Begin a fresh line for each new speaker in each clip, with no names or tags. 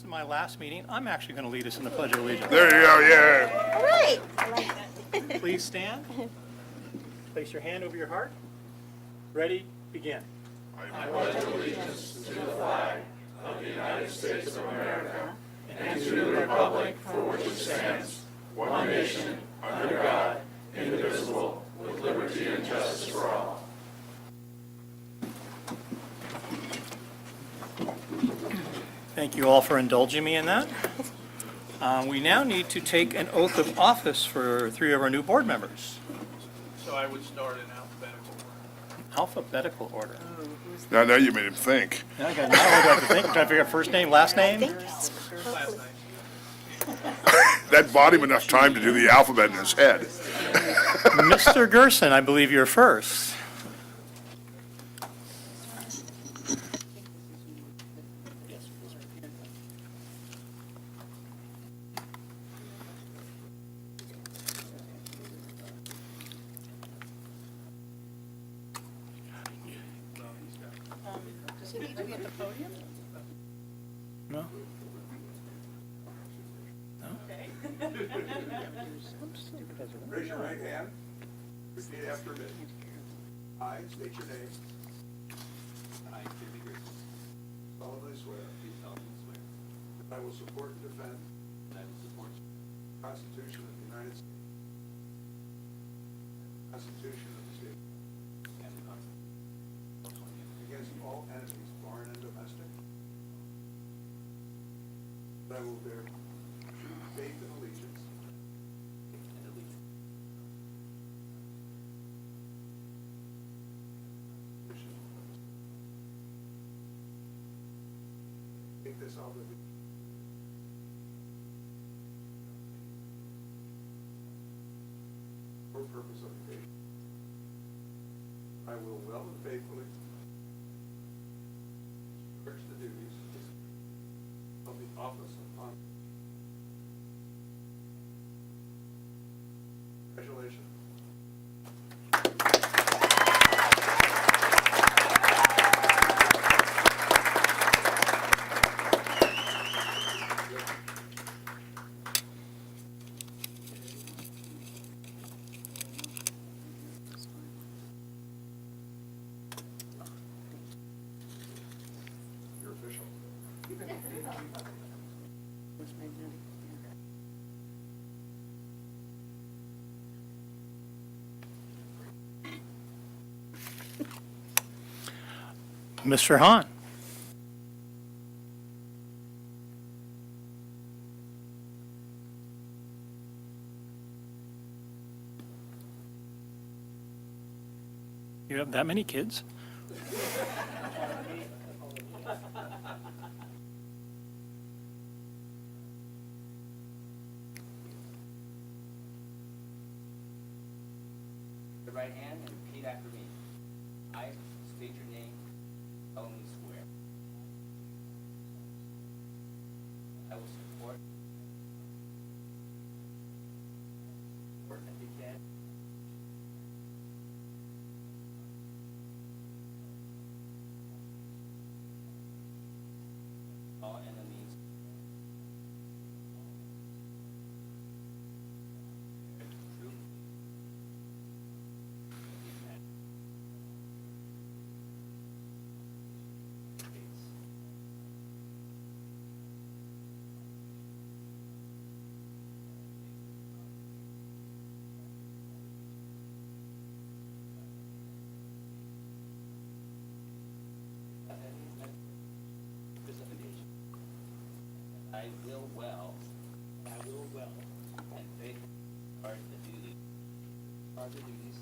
is my last meeting, I'm actually going to lead us in the Pledge of Allegiance.
There you go, yeah.
All right.
Please stand. Place your hand over your heart. Ready, begin. Thank you all for indulging me in that. We now need to take an oath of office for 3 of our new board members.
So I would start in alphabetical order.
Alphabetical order.
Now you made him think.
Now I got, now what do I have to think? Can I figure out first name, last name?
Last name.
That bought him enough time to do the alphabet in his head.
Mr. Gerson, I believe you're first.
Does he need to be at the podium?
No?
Raise your right hand. Repeat after me. I state your name.
I, Jimmy Gerson,
Solemnly swear
do solemnly swear
that I will support and defend
that I will support
the Constitution of the United States, the Constitution of the state,
and the Constitution
against all enemies, foreign and domestic. That I will bear true faith and allegiance
and allegiance
take this obligation for purpose of the faith. I will well and faithfully discharge the duties of the office upon. Congratulations. You're official.
Mr. Hahn. You have that many kids?
the right hand and repeat after me. I state your name, solemnly swear. I will support and defend all enemies. True. I will well and faithfully discharge the duties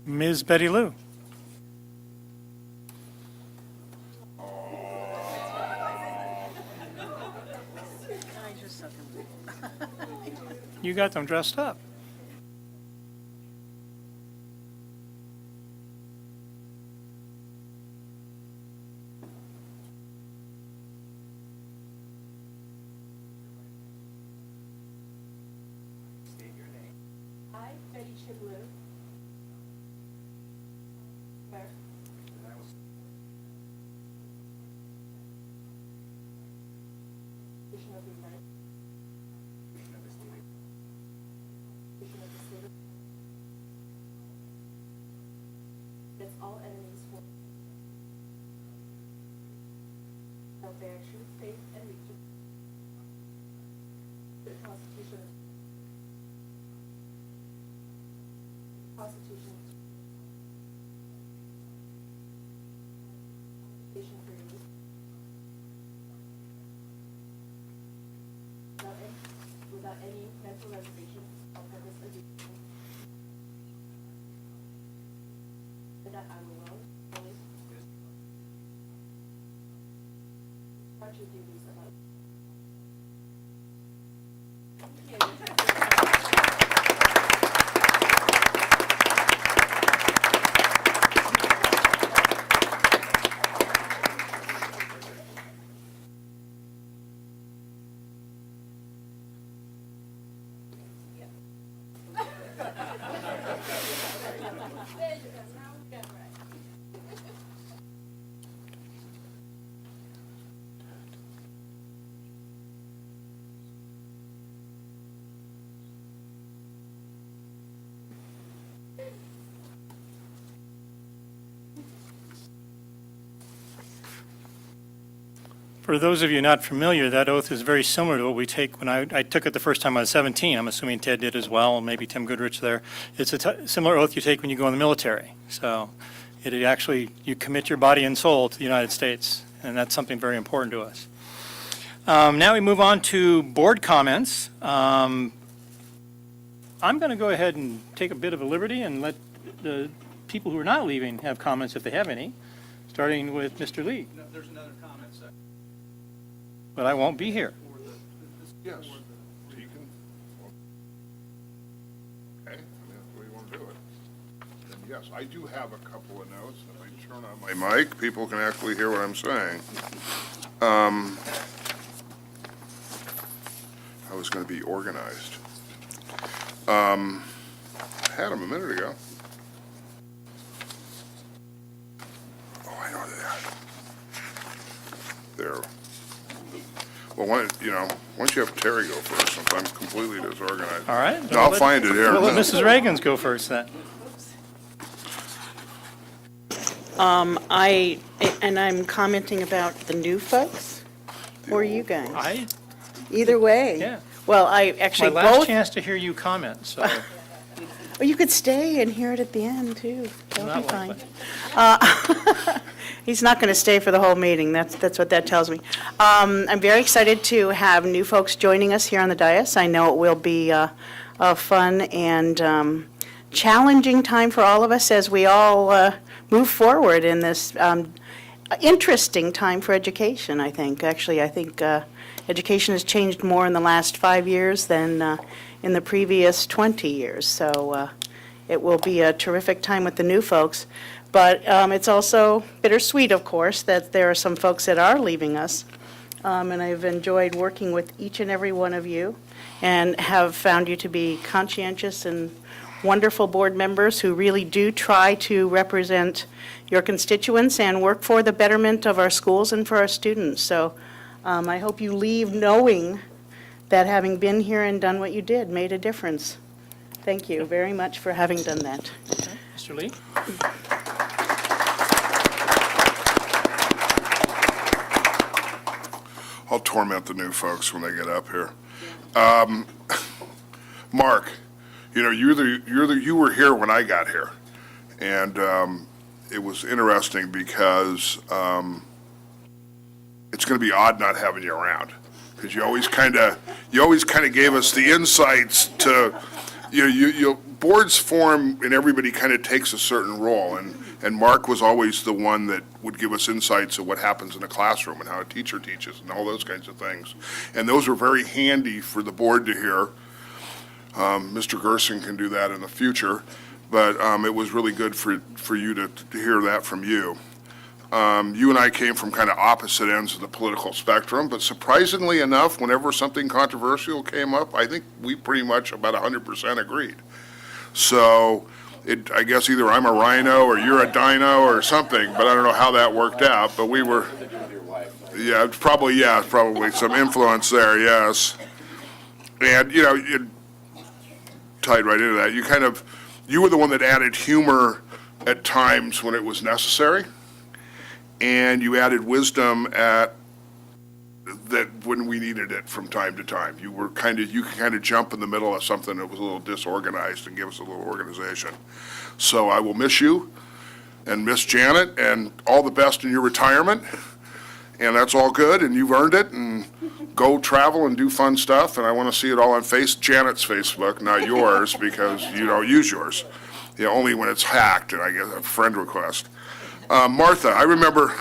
Ms. Betty Lou.
I just suck him.
You got them dressed up.
State your name.
I, Betty Chiblu. Swear.
And I will
Constitution of the United
Constitution of the State of
Constitution of the State of against all enemies for shall bear true faith and allegiance to the Constitution for you. Without any mental reservation or purpose of deviation. And that I will well, fully discharge the duties of my.
For those of you not familiar, that oath is very similar to what we take when I took it the first time I was 17. I'm assuming Ted did as well, and maybe Tim Goodrich there. It's a similar oath you take when you go in the military. So it actually, you commit your body and soul to the United States, and that's something very important to us. Now we move on to board comments. I'm going to go ahead and take a bit of a liberty and let the people who are not leaving have comments if they have any, starting with Mr. Lee.
No, there's another comment section
But I won't be here.
for the,
Yes.
for the.
So you can, okay, I mean, that's the way you want to do it. And yes, I do have a couple of notes, and if I turn on my mic, people can actually hear what I'm saying. I was going to be organized. I had them a minute ago. Oh, I know they are. There. Well, once you have Terry go first, since I'm completely disorganized.
All right.
No, I'll find it here.
We'll let Mrs. Reagan's go first then.
I'm commenting about the new folks, or you guys? Either way.
Yeah.
Well, I
My
actually
last
both,
chance to hear you comment, so.
or you could stay and hear it at the end, too. That'll be
Not
fine.
likely.
He's not going to stay for the whole meeting, that's what that tells me. I'm very excited to have new folks joining us here on the dais. I know it will be a fun and challenging time for all of us as we all move forward in this interesting time for education, I think. Actually, I think education has changed more in the last 5 years than in the previous 20 years. So it will be a terrific time with the new folks. But it's also bittersweet, of course, that there are some folks that are leaving us. And I've enjoyed working with each and every one of you and have found you to be conscientious and wonderful board members who really do try to represent your constituents and work for the betterment of our schools and for our students. So I hope you leave knowing that having been here and done what you did made a difference. Thank you very much for having done that.
Mr. Lee?
I'll torment the new folks when they get up here. Mark, you were here when I got here, and it was interesting because it's going to be odd not having you around, because you always kind of gave us the insights to, boards form and everybody kind of takes a certain role, and Mark was always the one that would give us insights of what happens in a classroom and how a teacher teaches and all those kinds of things. And those were very handy for the board to hear. Mr. Gerson can do that in the future, but it was really good for you to hear that from you. You and I came from kind of opposite ends of the political spectrum, but surprisingly enough, whenever something controversial came up, I think we pretty much about 100% agreed. So I guess either I'm a rhino or you're a dino or something, but I don't know how that worked out, but we were, yeah, probably some influence there, yes. And, you know, it tied right into that. You were the one that added humor at times when it was necessary, and you added wisdom at that when we needed it from time to time. You could kind of jump in the middle of something that was a little disorganized and give us a little organization. So I will miss you and miss Janet, and all the best in your retirement. And that's all good, and you've earned it, and go travel and do fun stuff, and I want to see it all on Janet's Facebook, not yours, because you don't use yours. You know, only when it's hacked, and I get a friend request. Martha, I remember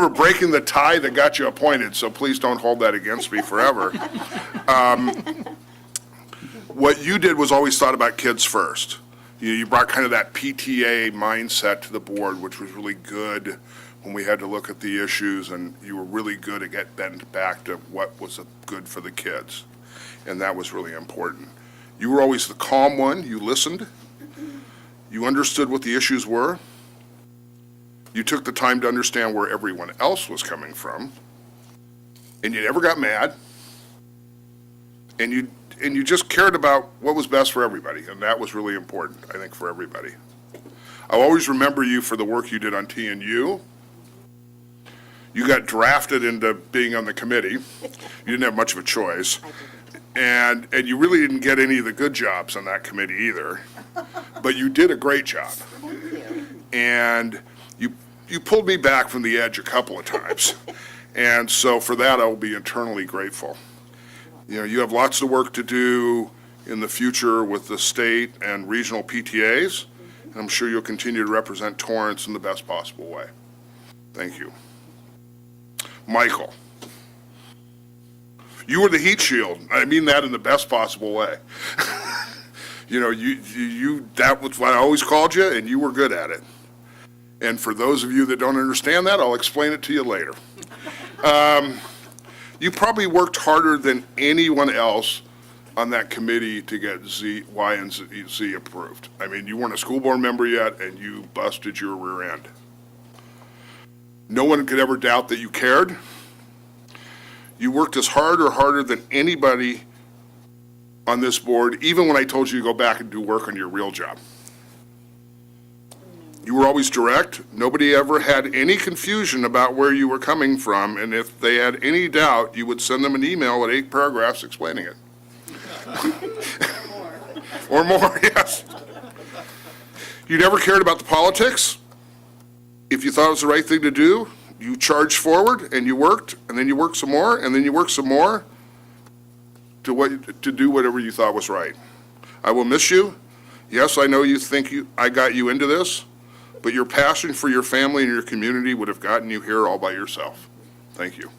breaking the tie that got you appointed, so please don't hold that against me forever. What you did was always thought about kids first. You brought kind of that PTA mindset to the board, which was really good when we had to look at the issues, and you were really good at getting back to what was good for the kids, and that was really important. You were always the calm one. You listened. You understood what the issues were. You took the time to understand where everyone else was coming from, and you never got mad, and you just cared about what was best for everybody, and that was really important, I think, for everybody. I'll always remember you for the work you did on TNU. You got drafted into being on the committee. You didn't have much of a choice. And you really didn't get any of the good jobs on that committee either, but you did a great job. And you pulled me back from the edge a couple of times. And so for that, I will be eternally grateful. You know, you have lots of work to do in the future with the state and regional PTAs, and I'm sure you'll continue to represent Torrance in the best possible way. Thank you. Michael, you were the heat shield. I mean that in the best possible way. You know, that was what I always called you, and you were good at it. And for those of you that don't understand that, I'll explain it to you later. You probably worked harder than anyone else on that committee to get Y and Z approved. I mean, you weren't a school board member yet, and you busted your rear end. No one could ever doubt that you cared. You worked as hard or harder than anybody on this board, even when I told you to go back and do work on your real job. You were always direct. Nobody ever had any confusion about where you were coming from, and if they had any doubt, you would send them an email with 8 paragraphs explaining it. Or more, yes. You never cared about the politics. If you thought it was the right thing to do, you charged forward and you worked, and then you worked some more, and then you worked some more to do whatever you thought was right. I will miss you. Yes, I know you think I got you into this, but your passion for your family and your community would have gotten you here all by yourself. Thank you.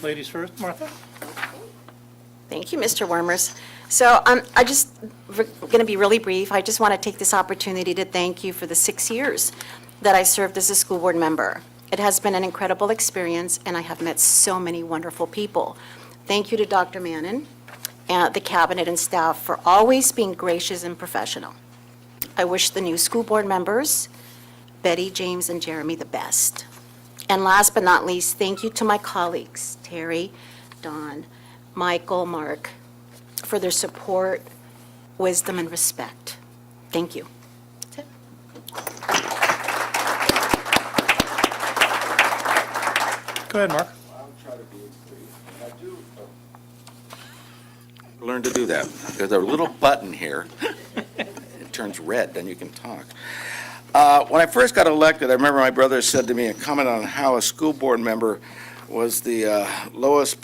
Ladies first, Martha?
Thank you, Mr. Wormers. So I just going to be really brief. I just want to take this opportunity to thank you for the 6 years that I served as a school board member. It has been an incredible experience, and I have met so many wonderful people. Thank you to Dr. Mannon, and the cabinet and staff for always being gracious and professional. I wish the new school board members, Betty, James, and Jeremy, the best. And last but not least, thank you to my colleagues, Terry, Don, Michael, Mark, for their support, wisdom, and respect. Thank you. That's it.
Go ahead, Mark.
I'll try to be brief. I do learn to do that. There's a little button here. It turns red, then you can talk. When I first got elected, I remember my brother said to me a comment on how a school board member was the lowest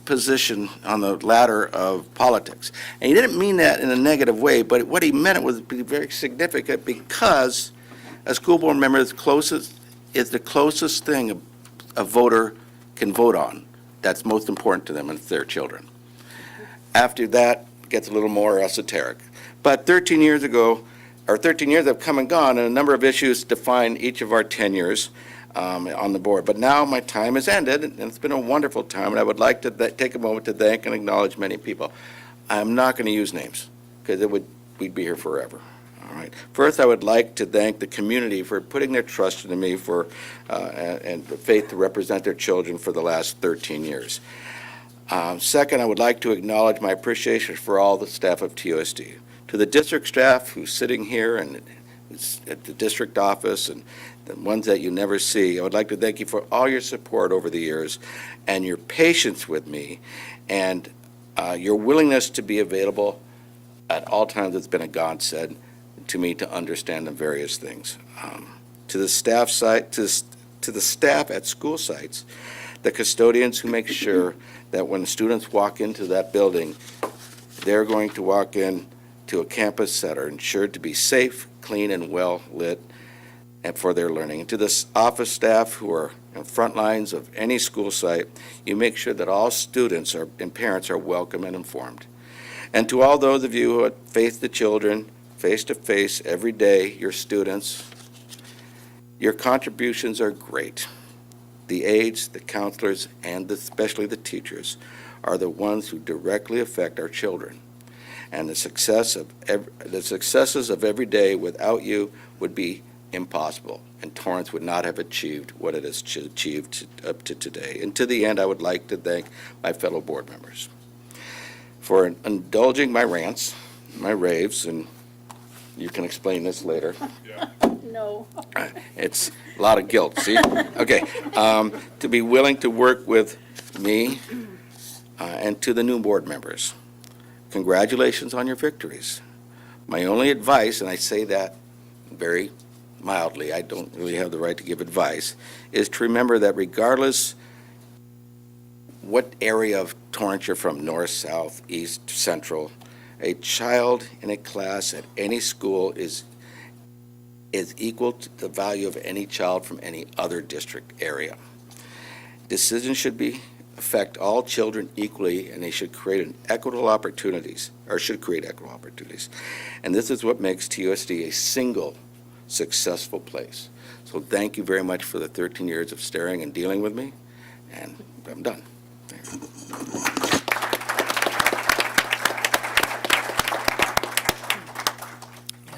position on the ladder of politics. And he didn't mean that in a negative way, but what he meant it was very significant because a school board member is closest is the closest thing a voter can vote on that's most important to them, and it's their children. After that, it gets a little more esoteric. But 13 years ago, or 13 years have come and gone, and a number of issues define each of our tenures on the board. But now my time has ended, and it's been a wonderful time, and I would like to take a moment to thank and acknowledge many people. I'm not going to use names, because we'd be here forever. All right. First, I would like to thank the community for putting their trust into me and the faith to represent their children for the last 13 years. Second, I would like to acknowledge my appreciation for all the staff of TUSD. To the district staff who's sitting here and at the district office and the ones that you never see, I would like to thank you for all your support over the years and your patience with me and your willingness to be available at all times. It's been a godsend to me to understand the various things. To the staff to the staff at school sites, the custodians who make sure that when students walk into that building, they're going to walk in to a campus that are ensured to be safe, clean, and well lit and for their learning. And to the office staff who are in front lines of any school site, you make sure that all students and parents are welcome and informed. And to all those of you who face the children face-to-face every day, your students, your contributions are great. The aides, the counselors, and especially the teachers are the ones who directly affect our children. And the successes of every day without you would be impossible, and Torrance would not have achieved what it has achieved up to today. And to the end, I would like to thank my fellow board members for indulging my rants, my raves, and you can explain this later.
No.
It's a lot of guilt, see? Okay. To be willing to work with me and to the new board members, congratulations on your victories. My only advice, and I say that very mildly, I don't really have the right to give advice, is to remember that regardless what area of Torrance you're from, north, south, east, central, a child in a class at any school is equal to the value of any child from any other district area. Decisions should affect all children equally, and they should create equitable opportunities. And this is what makes TUSD a single successful place. So thank you very much for the 13 years of staring and dealing with me, and I'm done.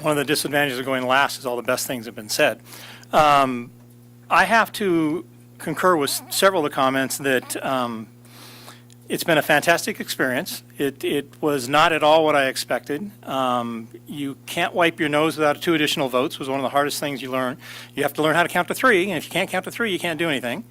One of the disadvantages of going last is all the best things have been said. I have to concur with several of the comments that it's been a fantastic experience. It was not at all what I expected. You can't wipe your nose without 2 additional votes was one of the hardest things you learn. You have to learn how to count to 3, and if you can't count to 3, you can't do anything.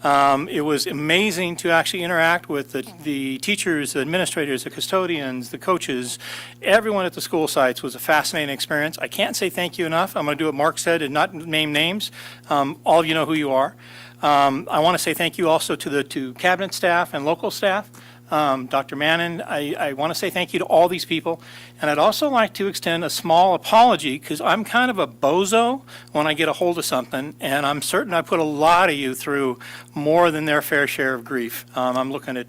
It was amazing to actually interact with the teachers, the administrators, the custodians, the coaches. Everyone at the school sites was a fascinating experience. I can't say thank you enough. I'm going to do what Mark said and not name names. All of you know who you are. I want to say thank you also to the cabinet staff and local staff. Dr. Mannon, I want to say thank you to all these people. And I'd also like to extend a small apology because I'm kind of a bozo when I get a hold of something, and I'm certain I put a lot of you through more than their fair share of grief. I'm looking at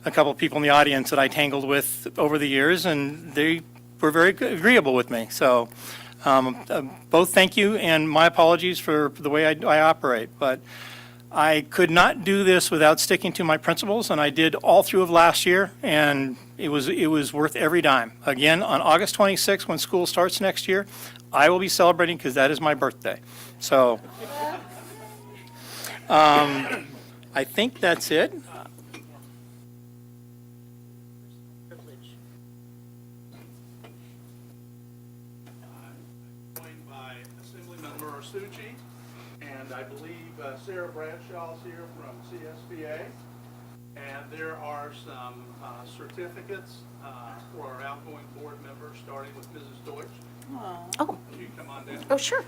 a couple of people in the audience that I tangled with over the years, and they were very agreeable with me. So both thank you and my apologies for the way I operate. But I could not do this without sticking to my principles, and I did all through of last year, and it was worth every dime. Again, on August 26th, when school starts next year, I will be celebrating because that is my birthday. So I think that's it.
Joined by Assemblyman Murasucci, and I believe Sarah Bradshaw's here from CSBA. And there are some certificates for our outgoing board members, starting with Mrs. Deutsch.
Oh,
Would you come on down?
oh, sure.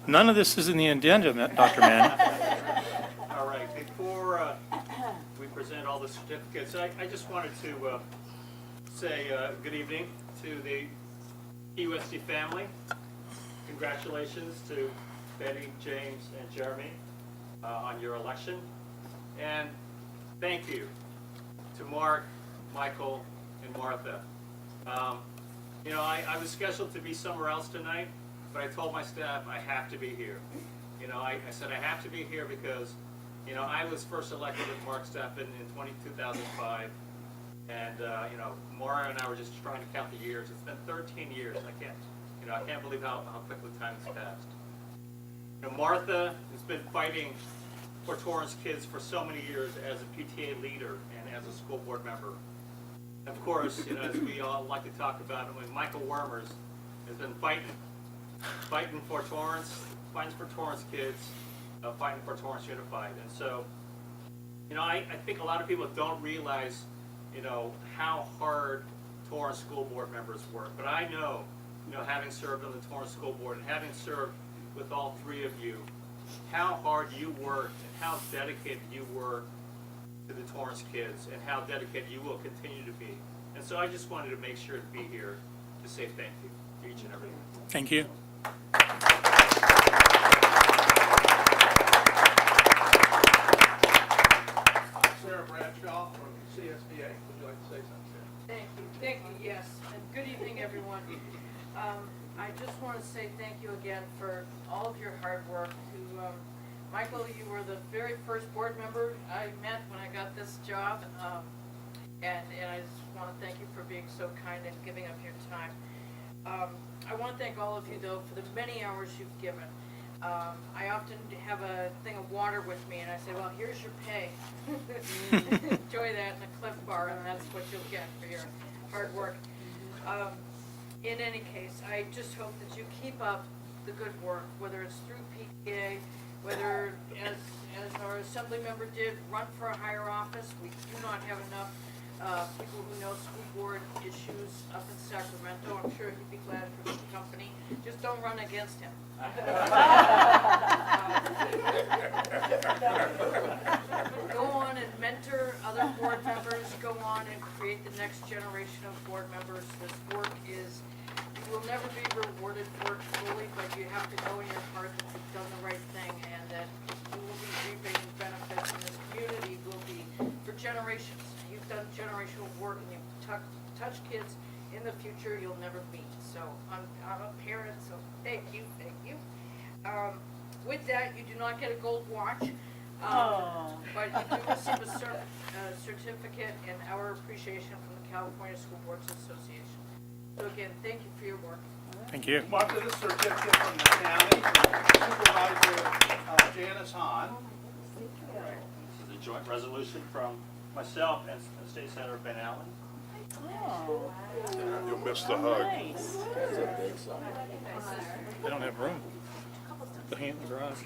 None of this is in the addendum, Dr. Mann.
All right, before we present all the certificates, I just wanted to say good evening to the TUSD family. congratulations to Betty, James, and Jeremy on your election. And thank you to Mark, Michael, and Martha. You know, I was scheduled to be somewhere else tonight, but I told my staff I have to be here. You know, I said I have to be here because, you know, I was first elected with Mark Steffen in 2005. And, you know, Maura and I were just trying to count the years. It's been 13 years. I can't believe how quickly time has passed. You know, Martha has been fighting for Torrance kids for so many years as a PTA leader and as a school board member. Of course, you know, as we all like to talk about, Michael Wormers has been fighting for Torrance, fighting for Torrance kids, fighting for Torrance Unified. And so, you know, I think a lot of people don't realize, you know, how hard Torrance school board members work. But I know, you know, having served on the Torrance school board and having served with all three of you, how hard you worked and how dedicated you were to the Torrance kids and how dedicated you will continue to be. And so I just wanted to make sure to be here to say thank you to each and every one.
Thank you.
Sarah Bradshaw from CSBA, would you like to say something?
Thank you, yes, and good evening, everyone. I just want to say thank you again for all of your hard work. Michael, you were the very first board member I met when I got this job, and I just want to thank you for being so kind and giving up your time. I want to thank all of you, though, for the many hours you've given. I often have a thing of water with me, and I say, well, here's your pay. Enjoy that in a Cliff Bar, and that's what you'll get for your hard work. In any case, I just hope that you keep up the good work, whether it's through PTA, whether, as our assembly member did, run for a higher office. We do not have enough people who know school board issues up in Sacramento. I'm sure he'd be glad for the company. Just don't run against him. Go on and mentor other board members. Go on and create the next generation of board members. This work is, you will never be rewarded for it fully, but you have to know in your heart that you've done the right thing and that you will be reaping benefits in this community will be for generations. You've done generational work and you've touched kids in the future you'll never meet. So I'm a parent, so thank you. With that, you do not get a gold watch, but you do receive a certificate in our appreciation from the California School Boards Association. So again, thank you for your work.
Thank you.
Martha, this certificate from the county, Supervisor Janice Hahn.
This is a joint resolution from myself and State Senator Ben Allen.
You'll miss the hug.
They don't have room. Put it in the garage.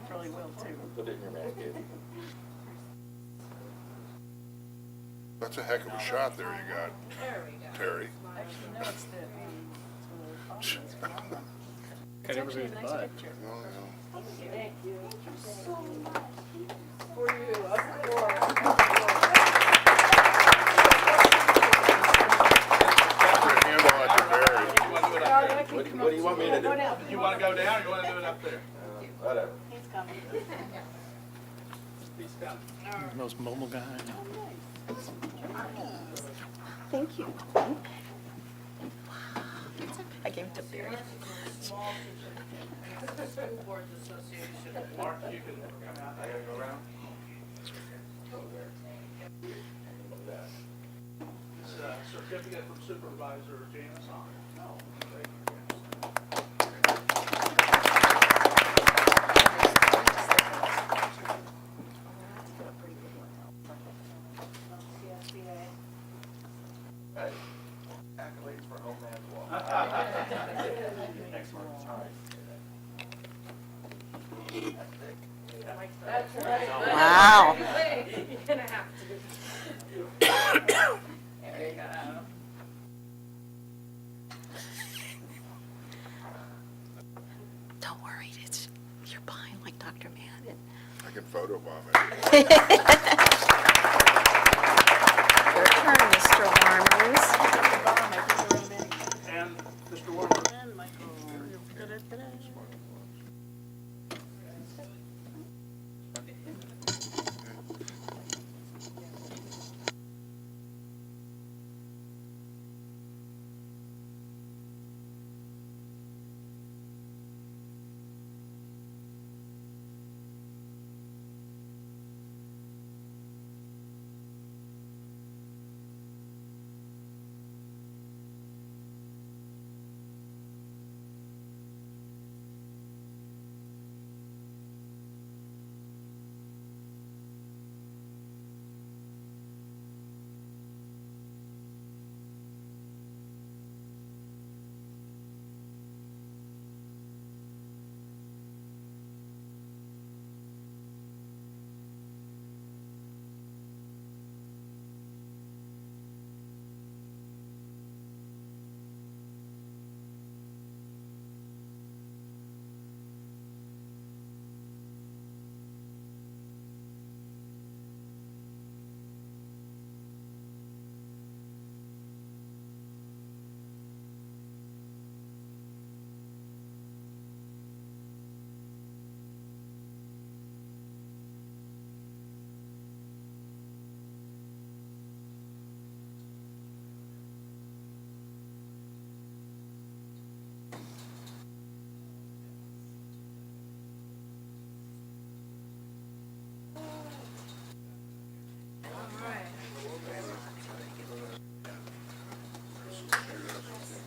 Probably will, too.
Put it in your man cave.
That's a heck of a shot there you got, Terry.
Got everybody's butt.
Thank you so much.
For you, of course.
Hand on to Barry.
You want to do it up there?
What do you want me to do?
You want to go down or you want to do it up there?
Whatever.
He's coming.
He's coming.
Most mobile guy.
Thank you. I gave it to Barry.
Small School Boards Association.
Mark, you can come out. I gotta go around. This certificate from Supervisor Janice Hahn. Thank you, Janice. Hey, accolades for Home Man's Walk.
Thanks, Mark.
That's right.
Wow.
You're gonna have to. There you go.
Don't worry, you're behind like Dr. Mann.
I can photobomb it.
Your turn, Mr. Warmers.
on, Michael. Da-da-da-da.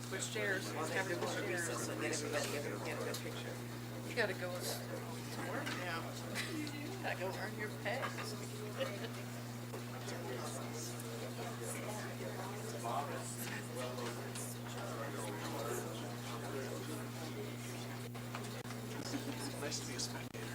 Switch chairs. Have to go to recess so that everybody get a good picture. You gotta go to work now. Gotta go earn your pay.
Nice to be a spectator.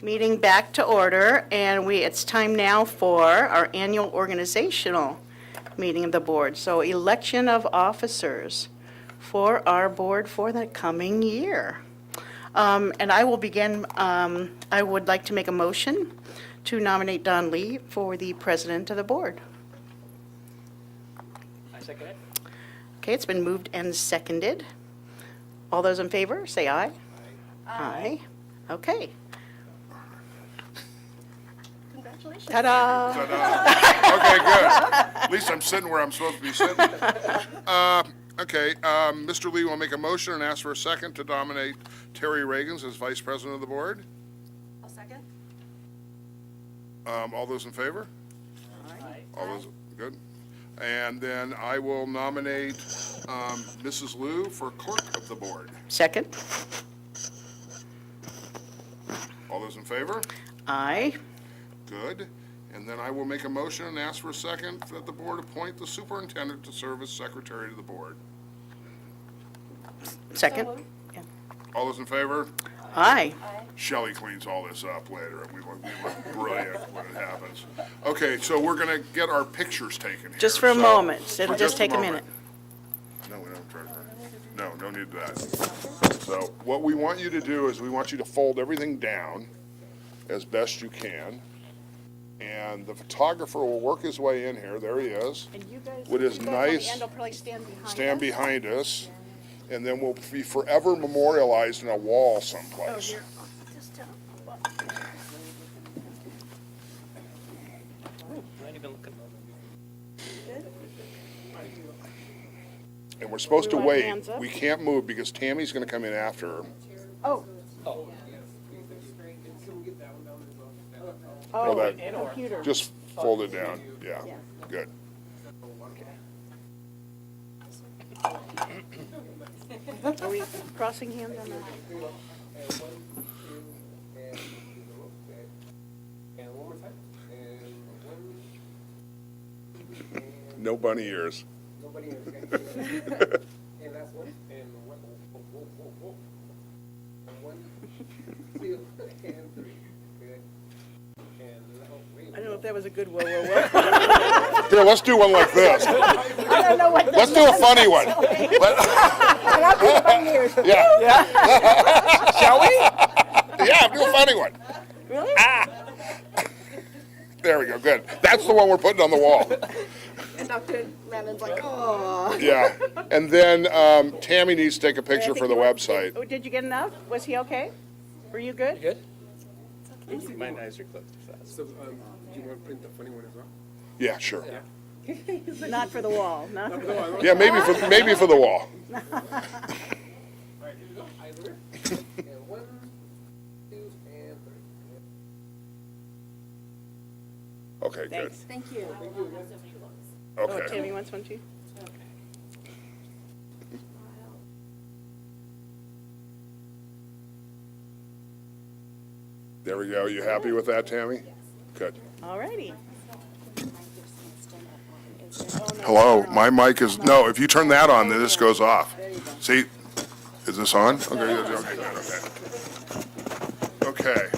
Meeting back to order, and it's time now for our annual organizational meeting of the board. So election of officers for our board for the coming year. And I will begin, I would like to make a motion to nominate Don Lee for the president of the board.
I second it.
Okay, it's been moved and seconded. All those in favor, say aye. Aye. Okay.
Congratulations.
Ta-da!
Okay, good. At least I'm sitting where I'm supposed to be sitting. Okay, Mr. Lee will make a motion and ask for a second to nominate Terry Reagans as vice president of the board.
I'll second.
All those in favor?
Aye.
All those, good. And then I will nominate Mrs. Liu for clerk of the board.
Second?
All those in favor?
Aye.
Good. And then I will make a motion and ask for a second that the board appoint the superintendent to serve as secretary to the board.
Second?
So
All those in favor?
Aye.
Shelley cleans all this up later, and we look brilliant when it happens. Okay, so we're going to get our pictures taken here.
Just for a
So-
moment.
for
It'll just take a
moment.
minute.
No, we don't, Treasurer. No, no need that. So what we want you to do is we want you to fold everything down as best you can. And the photographer will work his way in here. There he is.
And you guys,
With his
you guys on the
nice-
end will probably stand behind
Stand
us.
behind us. And then we'll be forever memorialized in a wall someplace.
Here, just tell.
And we're supposed to
We want
wait.
hands up?
We can't move because Tammy's gonna come in after her.
Oh.
Oh,
Oh,
that-
computer.
Just fold it down. Yeah,
Yeah.
good.
Are we crossing hands on that?
No bunny ears.
Nobody and last one, and one, whoa. And 1, 2, and 3. Good. And wait.
I don't know if that was a good whoa, whoa, whoa.
Here, let's do one like this.
I don't know what
Let's do a funny one. Yeah. Shall we? Yeah, do a funny one.
Really?
There we go, good. That's the one we're putting on the wall.
And Dr. Mannon's like, oh.
Yeah. And then Tammy needs to take a picture for the website.
Oh, did you get enough? Was he okay? Were you good?
Good? My eyes are closed too fast.
So, do you want to print the funny one as well?
Yeah, sure.
Not for the wall, no?
Yeah, maybe for the wall.
All right, here we go. Either. And 1, 2, and 3.
Okay, good.
Thanks.
Thank you.
Oh,
Okay.
Tammy wants one too?
There we go. You happy with that, Tammy? Good.
All righty.
Hello, my mic is, no, if you turn that on, then this goes off. See, is this on? Okay, good, okay.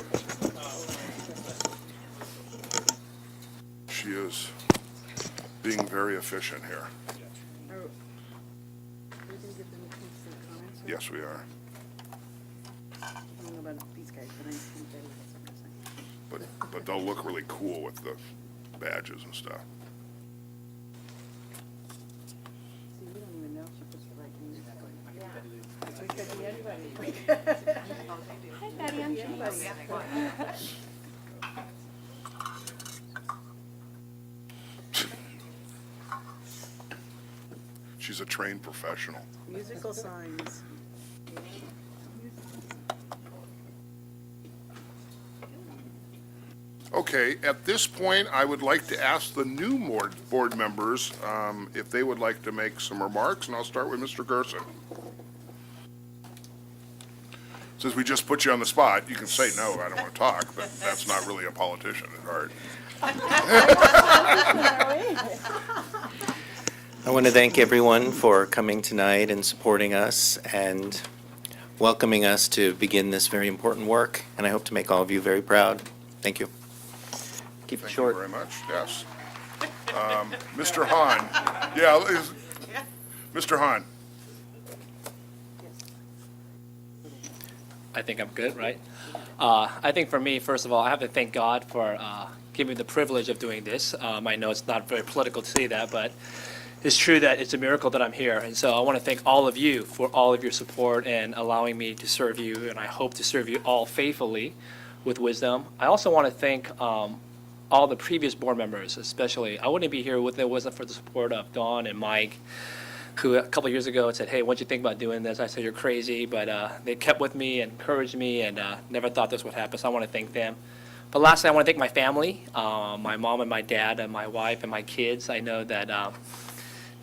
She is being very efficient here. Yes, we are.
I don't know about these guys, but I think that is something.
But they'll look really cool with the badges and stuff.
See, we don't even know if she puts the right name. We could be anybody. Hi, Patty, I'm anybody.
She's a trained professional.
Musical signs.
Okay, at this point, I would like to ask the new board members if they would like to make some remarks, and I'll start with Mr. Gerson. Since we just put you on the spot, you can say, no, I don't want to talk, but that's not really a politician at heart.
I want to thank everyone for coming tonight and supporting us and welcoming us to begin this very important work, and I hope to make all of you very proud. Thank you. Keep it
Thank you
short.
very much, yes. Mr. Hahn, yeah, Mr. Hahn.
I think I'm good, right? I think for me, first of all, I have to thank God for giving me the privilege of doing this. I know it's not very political to say that, but it's true that it's a miracle that I'm here. And so I want to thank all of you for all of your support and allowing me to serve you, and I hope to serve you all faithfully with wisdom. I also want to thank all the previous board members, especially. I wouldn't be here if it wasn't for the support of Dawn and Mike, who a couple of years ago said, hey, what'd you think about doing this? I said, you're crazy, but they kept with me and encouraged me and never thought this would happen, so I want to thank them. But lastly, I want to thank my family, my mom and my dad and my wife and my kids. I know that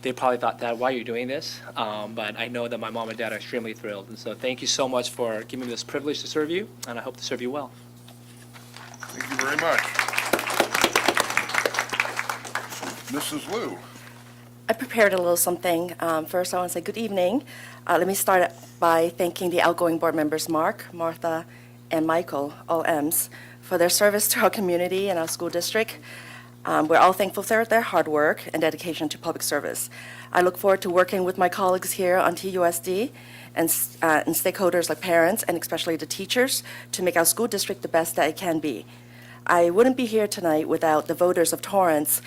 they probably thought, Dad, why are you doing this? But I know that my mom and dad are extremely thrilled. And so thank you so much for giving me this privilege to serve you, and I hope to serve you well.
Thank you very much. Mrs. Liu.
I prepared a little something. First, I want to say good evening. Let me start by thanking the outgoing board members, Mark, Martha, and Michael, all M's, for their service to our community and our school district. We're all thankful for their hard work and dedication to public service. I look forward to working with my colleagues here on TUSD and stakeholders like parents and especially the teachers to make our school district the best that it can be. I wouldn't be here tonight without the voters of Torrance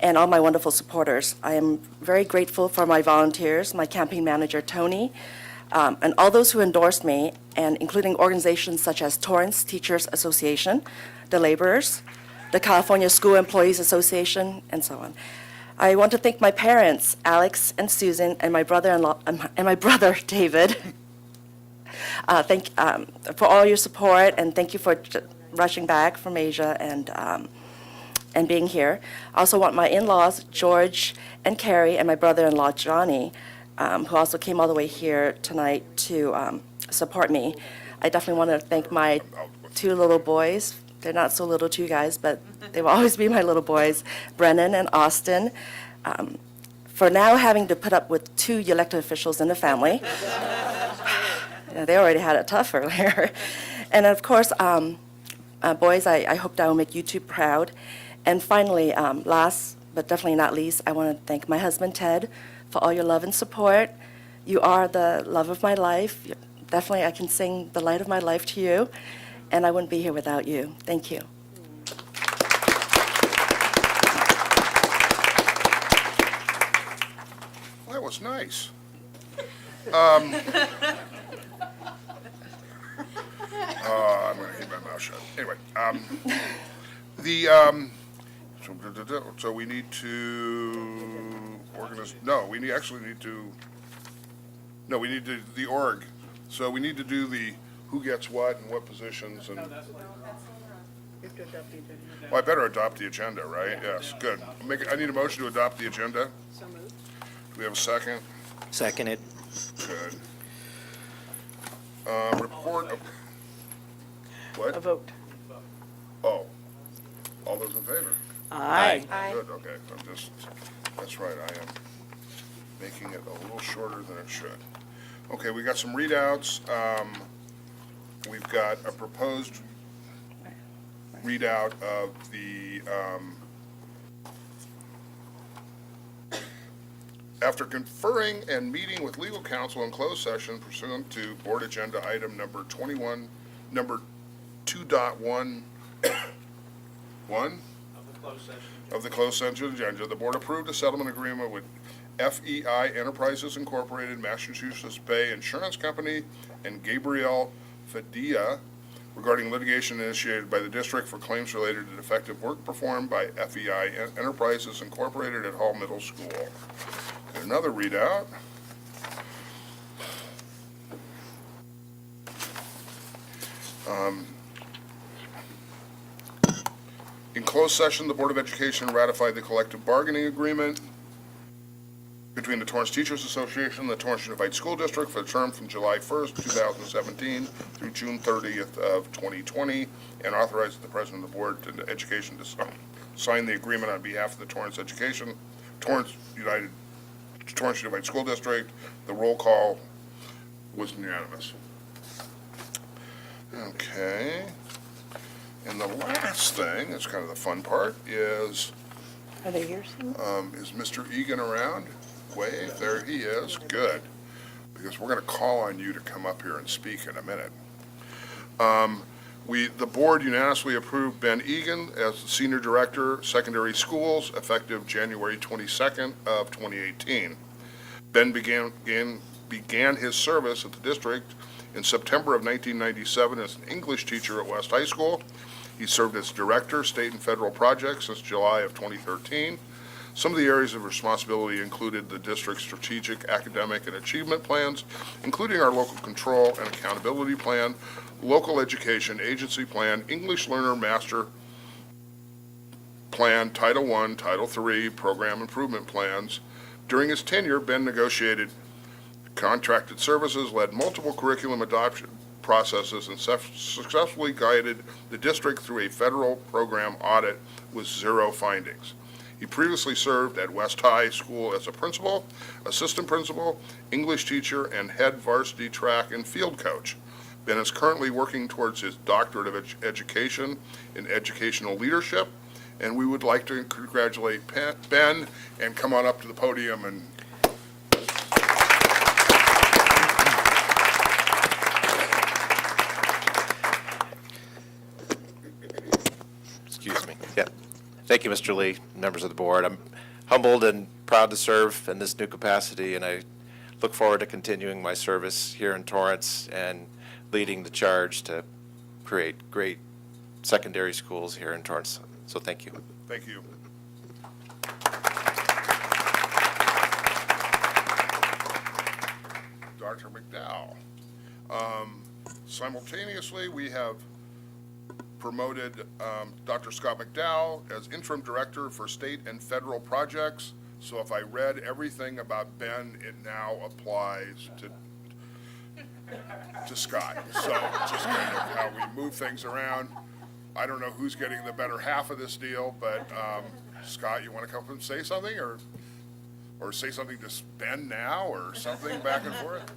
and all my wonderful supporters. I am very grateful for my volunteers, my campaign manager, Tony, and all those who endorsed me, and including organizations such as Torrance Teachers Association, the laborers, the California School Employees Association, and so on. I want to thank my parents, Alex and Susan, and my brother-in-law, and my brother, David. For all your support, and thank you for rushing back from Asia and being here. I also want my in-laws, George and Carrie, and my brother-in-law, Johnny, who also came all the way here tonight to support me. I definitely want to thank my 2 little boys. They're not so little, 2 guys, but they will always be my little boys, Brennan and Austin, for now having to put up with 2 elected officials in the family. They already had it tough earlier. And of course, boys, I hope that will make you 2 proud. And finally, last but definitely not least, I want to thank my husband, Ted, for all your love and support. You are the love of my life. Definitely, I can sing the light of my life to you, and I wouldn't be here without you. Thank you.
Well, that was nice. I'm going to keep my mouth shut. Anyway, so we need to organize, no, we actually need to, no, we need to, the org. So we need to do the who gets what and what positions and. Well, I better adopt the agenda, right? Yes, good. I need a motion to adopt the agenda.
So moved.
Do we have a second?
Seconded.
Good. Report of, what?
A vote.
Oh, all those in favor?
Aye.
Good, okay, that's right, I am making it a little shorter than it should. Okay, we got some readouts. We've got a proposed readout of the, after conferring and meeting with legal counsel in closed session pursuant to board agenda item number 21, number 2.1, of the closed session agenda, the board approved a settlement agreement with FEI Enterprises Incorporated, Massachusetts Bay Insurance Company, and Gabriel Fadia regarding litigation initiated by the district for claims related to defective work performed by FEI Enterprises Incorporated at Hall Middle School. And another readout. In closed session, the Board of Education ratified the collective bargaining agreement between the Torrance Teachers Association and the Torrance Unified School District for the term from July 1st, 2017 through June 30th of 2020, and authorized the President of the Board of Education to sign the agreement on behalf of the Torrance Unified School District. The roll call was unanimous. Okay. And the last thing, that's kind of the fun part, is
Are they here?
is Mr. Egan around? Wave, there he is, good, because we're going to call on you to come up here and speak in a minute. The board unanimously approved Ben Egan as the Senior Director, Secondary Schools, effective January 22nd of 2018. Ben began his service at the district in September of 1997 as an English teacher at West High School. He served as Director, State and Federal Projects since July of 2013. Some of the areas of responsibility included the district's strategic, academic, and achievement plans, including our local control and accountability plan, local education agency plan, English Learner Master Plan, Title I, Title III, program improvement plans. During his tenure, Ben negotiated contracted services, led multiple curriculum adoption processes, and successfully guided the district through a federal program audit with 0 findings. He previously served at West High School as a principal, assistant principal, English teacher, and head varsity track and field coach. Ben is currently working towards his doctorate of education in educational leadership And we would like to congratulate Ben, and come on up to the podium and
Excuse me. Yeah. Thank you, Mr. Lee, members of the board. I'm humbled and proud to serve in this new capacity, and I look forward to continuing my service here in Torrance and leading the charge to create great secondary schools here in Torrance. So thank you.
thank you. Dr. McDowell. Simultaneously, we have promoted Dr. Scott McDowell as interim director for state and federal projects. So if I read everything about Ben, it now applies to Scott. So just kind of how we move things around. I don't know who's getting the better half of this deal, but Scott, you want to come up and say something, or say something to Ben now, or something back and forth?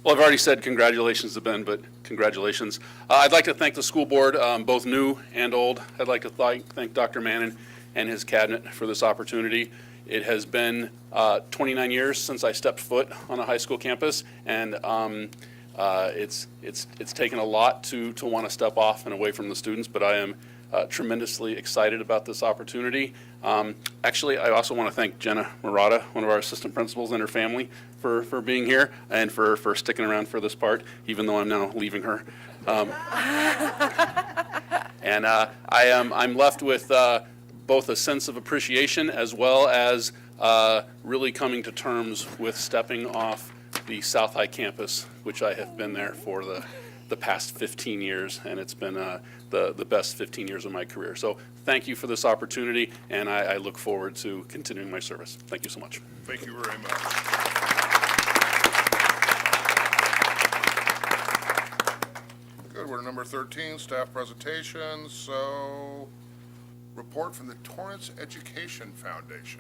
Well, I've already said congratulations to Ben, but congratulations. I'd like to thank the school board, both new and old. I'd like to thank Dr. Mannon and his cabinet for this opportunity. It has been 29 years since I stepped foot on a high school campus, and it's taken a lot to want to step off and away from the students, but I am tremendously excited about this opportunity. Actually, I also want to thank Jenna Murata, one of our assistant principals, and her family for being here and for sticking around for this part, even though I'm now leaving her. And I'm left with both a sense of appreciation as well as really coming to terms with stepping off the South High campus, which I have been there for the past 15 years, and it's been the best 15 years of my career. So thank you for this opportunity, and I look forward to continuing my service. Thank you so much.
Thank you very much. Good, we're at number 13, staff presentations. So, report from the Torrance Education Foundation.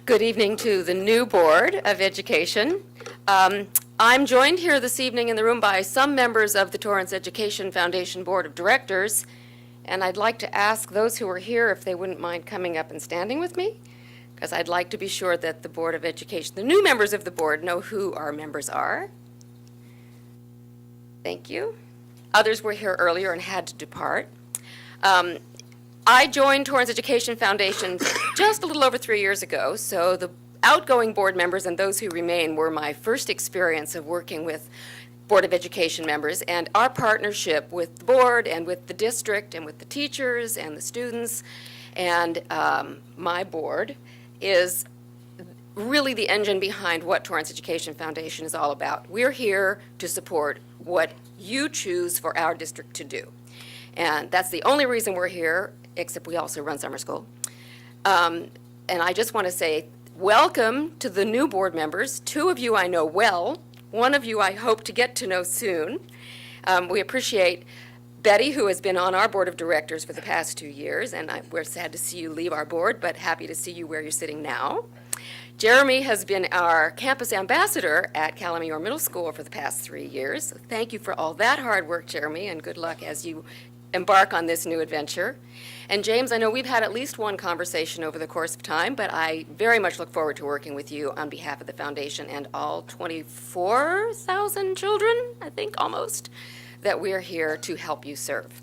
Good evening to the new Board of Education. I'm joined here this evening in the room by some members of the Torrance Education Foundation Board of Directors, and I'd like to ask those who are here if they wouldn't mind coming up and standing with me, because I'd like to be sure that the Board of Education, the new members of the board, know who our members are. Thank you. Others were here earlier and had to depart. I joined Torrance Education Foundation just a little over 3 years ago, so the outgoing board members and those who remain were my first experience of working with Board of Education members, and our partnership with the board and with the district and with the teachers and the students and my board is really the engine behind what Torrance Education Foundation is all about. We're here to support what you choose for our district to do. And that's the only reason we're here, except we also run summer school. And I just want to say welcome to the new board members. 2 of you I know well. 1 of you I hope to get to know soon. We appreciate Betty, who has been on our board of directors for the past 2 years, and we're sad to see you leave our board, but happy to see you where you're sitting now. Jeremy has been our campus ambassador at Calamore Middle School for the past 3 years. So thank you for all that hard work, Jeremy, and good luck as you embark on this new adventure. And James, I know we've had at least one conversation over the course of time, but I very much look forward to working with you on behalf of the foundation and all 24,000 children, I think, almost, that we're here to help you serve.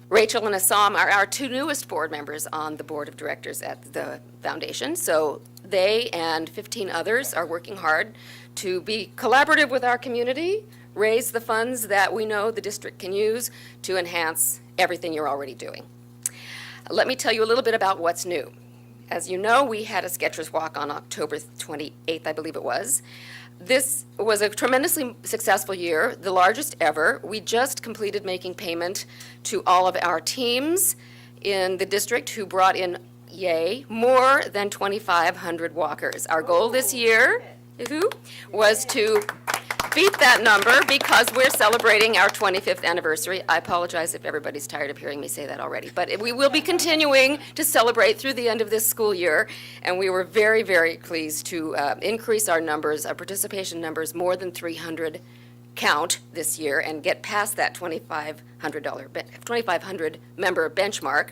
Rachel and Assam are our 2 newest board members on the board of directors at the foundation, so they and 15 others are working hard to be collaborative with our community, raise the funds that we know the district can use to enhance everything you're already doing. Let me tell you a little bit about what's new. As you know, we had a Sketchers Walk on October 28th, I believe it was. This was a tremendously successful year, the largest ever. We just completed making payment to all of our teams in the district who brought in, yay, more than 2,500 walkers. Our goal this year was to beat that number because we're celebrating our 25th anniversary. I apologize if everybody's tired of hearing me say that already, but we will be continuing to celebrate through the end of this school year, and we were very, very pleased to increase our numbers, our participation numbers, more than 300 count this year and get past that $2,500 member benchmark.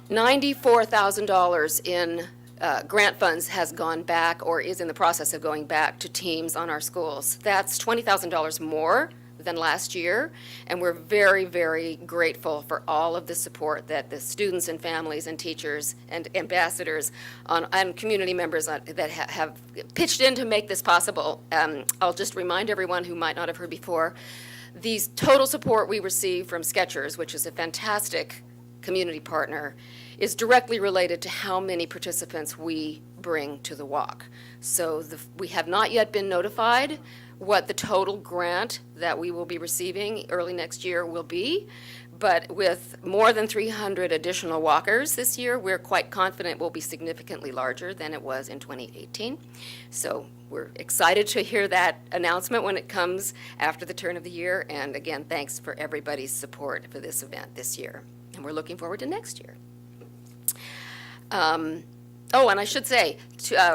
$94,000 in grant funds has gone back or is in the process of going back to teams on our schools. That's $20,000 more than last year, and we're very, very grateful for all of the support that the students and families and teachers and ambassadors and community members that have pitched in to make this possible. I'll just remind everyone who might not have heard before, the total support we receive from Skechers, which is a fantastic community partner, is directly related to how many participants we bring to the walk. So we have not yet been notified what the total grant that we will be receiving early next year will be, but with more than 300 additional walkers this year, we're quite confident will be significantly larger than it was in 2018. So we're excited to hear that announcement when it comes after the turn of the year, and again, thanks for everybody's support for this event this year. And we're looking forward to next year. And I should say,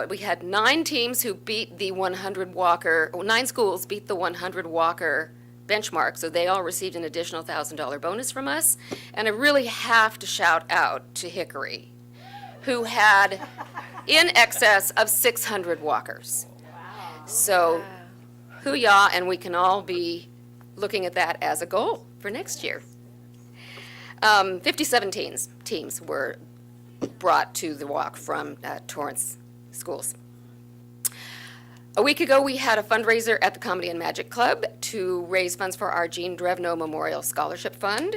we had 9 teams who beat the 100 walker, 9 schools beat the 100 walker benchmark, so they all received an additional $1,000 bonus from us. And I really have to shout out to Hickory, who had in excess of 600 walkers. So, hoo-yah, and we can all be looking at that as a goal for next year. 57 teams were brought to the walk from Torrance schools. A week ago, we had a fundraiser at the Comedy and Magic Club to raise funds for our Jean Drevno Memorial Scholarship Fund.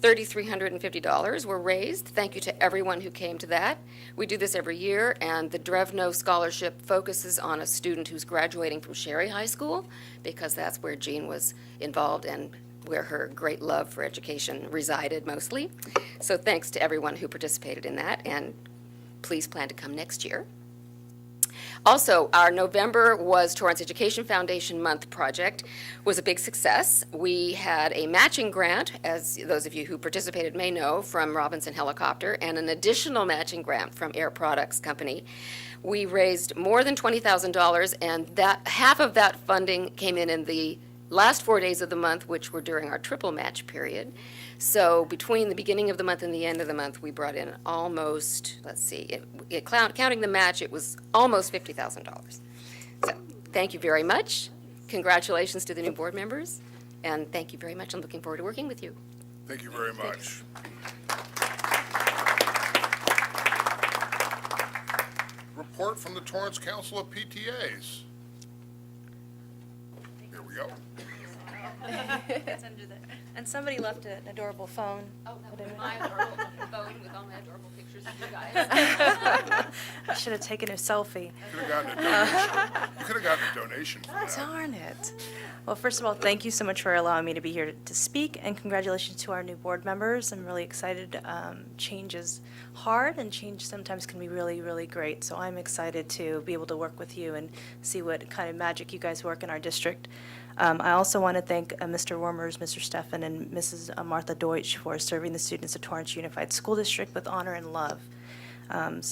$3,350 were raised. Thank you to everyone who came to that. We do this every year, and the Drevno Scholarship focuses on a student who's graduating from Sherry High School, because that's where Jean was involved and where her great love for education resided mostly. So thanks to everyone who participated in that, and please plan to come next year. Also, our November was Torrance Education Foundation Month project was a big success. We had a matching grant, as those of you who participated may know, from Robinson Helicopter, and an additional matching grant from Air Products Company. We raised more than $20,000, and that half of that funding came in the last 4 days of the month, which were during our triple match period. So between the beginning of the month and the end of the month, we brought in almost, counting the match, it was almost $50,000. So thank you very much. Congratulations to the new board members, and thank you very much. I'm looking forward to working with you.
Thank you very much. Report from the Torrance Council of PTAs. Here we go.
It's under the, and somebody left an adorable phone.
Oh, that was my adorable phone with all my adorable pictures of you guys.
I should have taken a selfie.
You could have gotten a donation. You could have gotten a donation for that.
Darn it. Well, first of all, thank you so much for allowing me to be here to speak, and congratulations to our new board members. I'm really excited. Change is hard, and change sometimes can be really, really great. So I'm excited to be able to work with you and see what kind of magic you guys work in our district. I also want to thank Mr. Wormers, Mr. Steffen, and Mrs. Martha Deutsch for serving the students of Torrance Unified School District with honor and love. Hard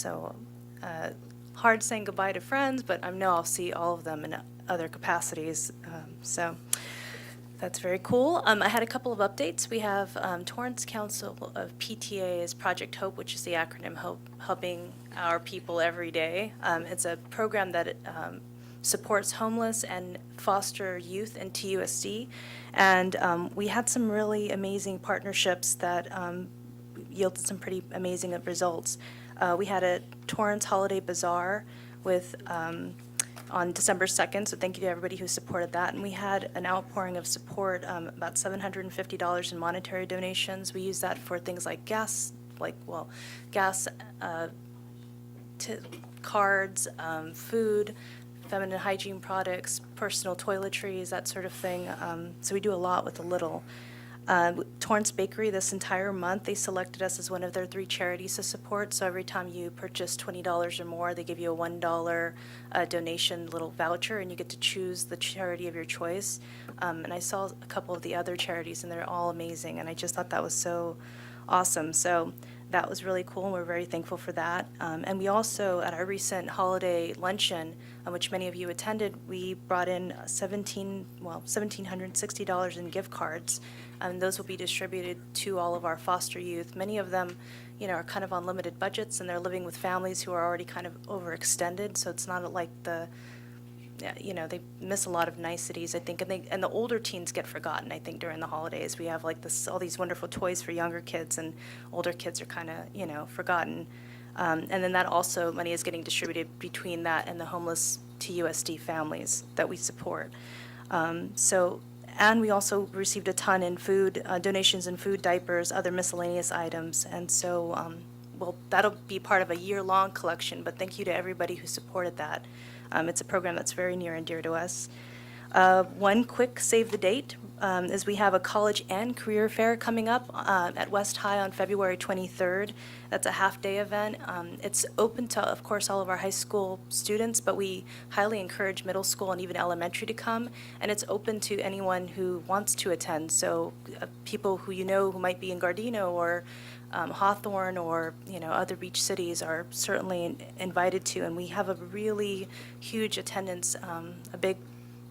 saying goodbye to friends, but I know I'll see all of them in other capacities. So that's very cool. I had a couple of updates. We have Torrance Council of PTA's Project Hope, which is the acronym HOPE, helping our people every day. It's a program that supports homeless and foster youth in TUSD. And we had some really amazing partnerships that yielded some pretty amazing results. We had a Torrance Holiday Bazaar with on December 2nd, so thank you to everybody who supported that. And we had an outpouring of support, about $750 in monetary donations. We used that for things like gas, cards, food, feminine hygiene products, personal toiletries, that sort of thing. So we do a lot with a little. Torrance Bakery, this entire month, they selected us as one of their 3 charities to support. So every time you purchase $20 or more, they give you a $1 donation little voucher, and you get to choose the charity of your choice. And I saw a couple of the other charities, and they're all amazing. And I just thought that was so awesome. So that was really cool, and we're very thankful for that. And we also, at our recent holiday luncheon, which many of you attended, we brought in $1,760 in gift cards. And those will be distributed to all of our foster youth. Many of them, are kind of on limited budgets, and they're living with families who are already kind of overextended. So it's not like they miss a lot of niceties, I think, and the older teens get forgotten, I think, during the holidays. We have all these wonderful toys for younger kids, and older kids are kind of, forgotten. And then that also, money is getting distributed between that and the homeless TUSD families that we support. And we also received a ton in food, donations in food, diapers, other miscellaneous items. And so, that'll be part of a year-long collection, but thank you to everybody who supported that. It's a program that's very near and dear to us. One quick save the date is we have a college and career fair coming up at West High on February 23rd. That's a half-day event. It's open to, of course, all of our high school students, but we highly encourage middle school and even elementary to come, and it's open to anyone who wants to attend. So people who who might be in Gardeno or Hawthorne or other beach cities are certainly invited to, and we have a really huge attendance, a big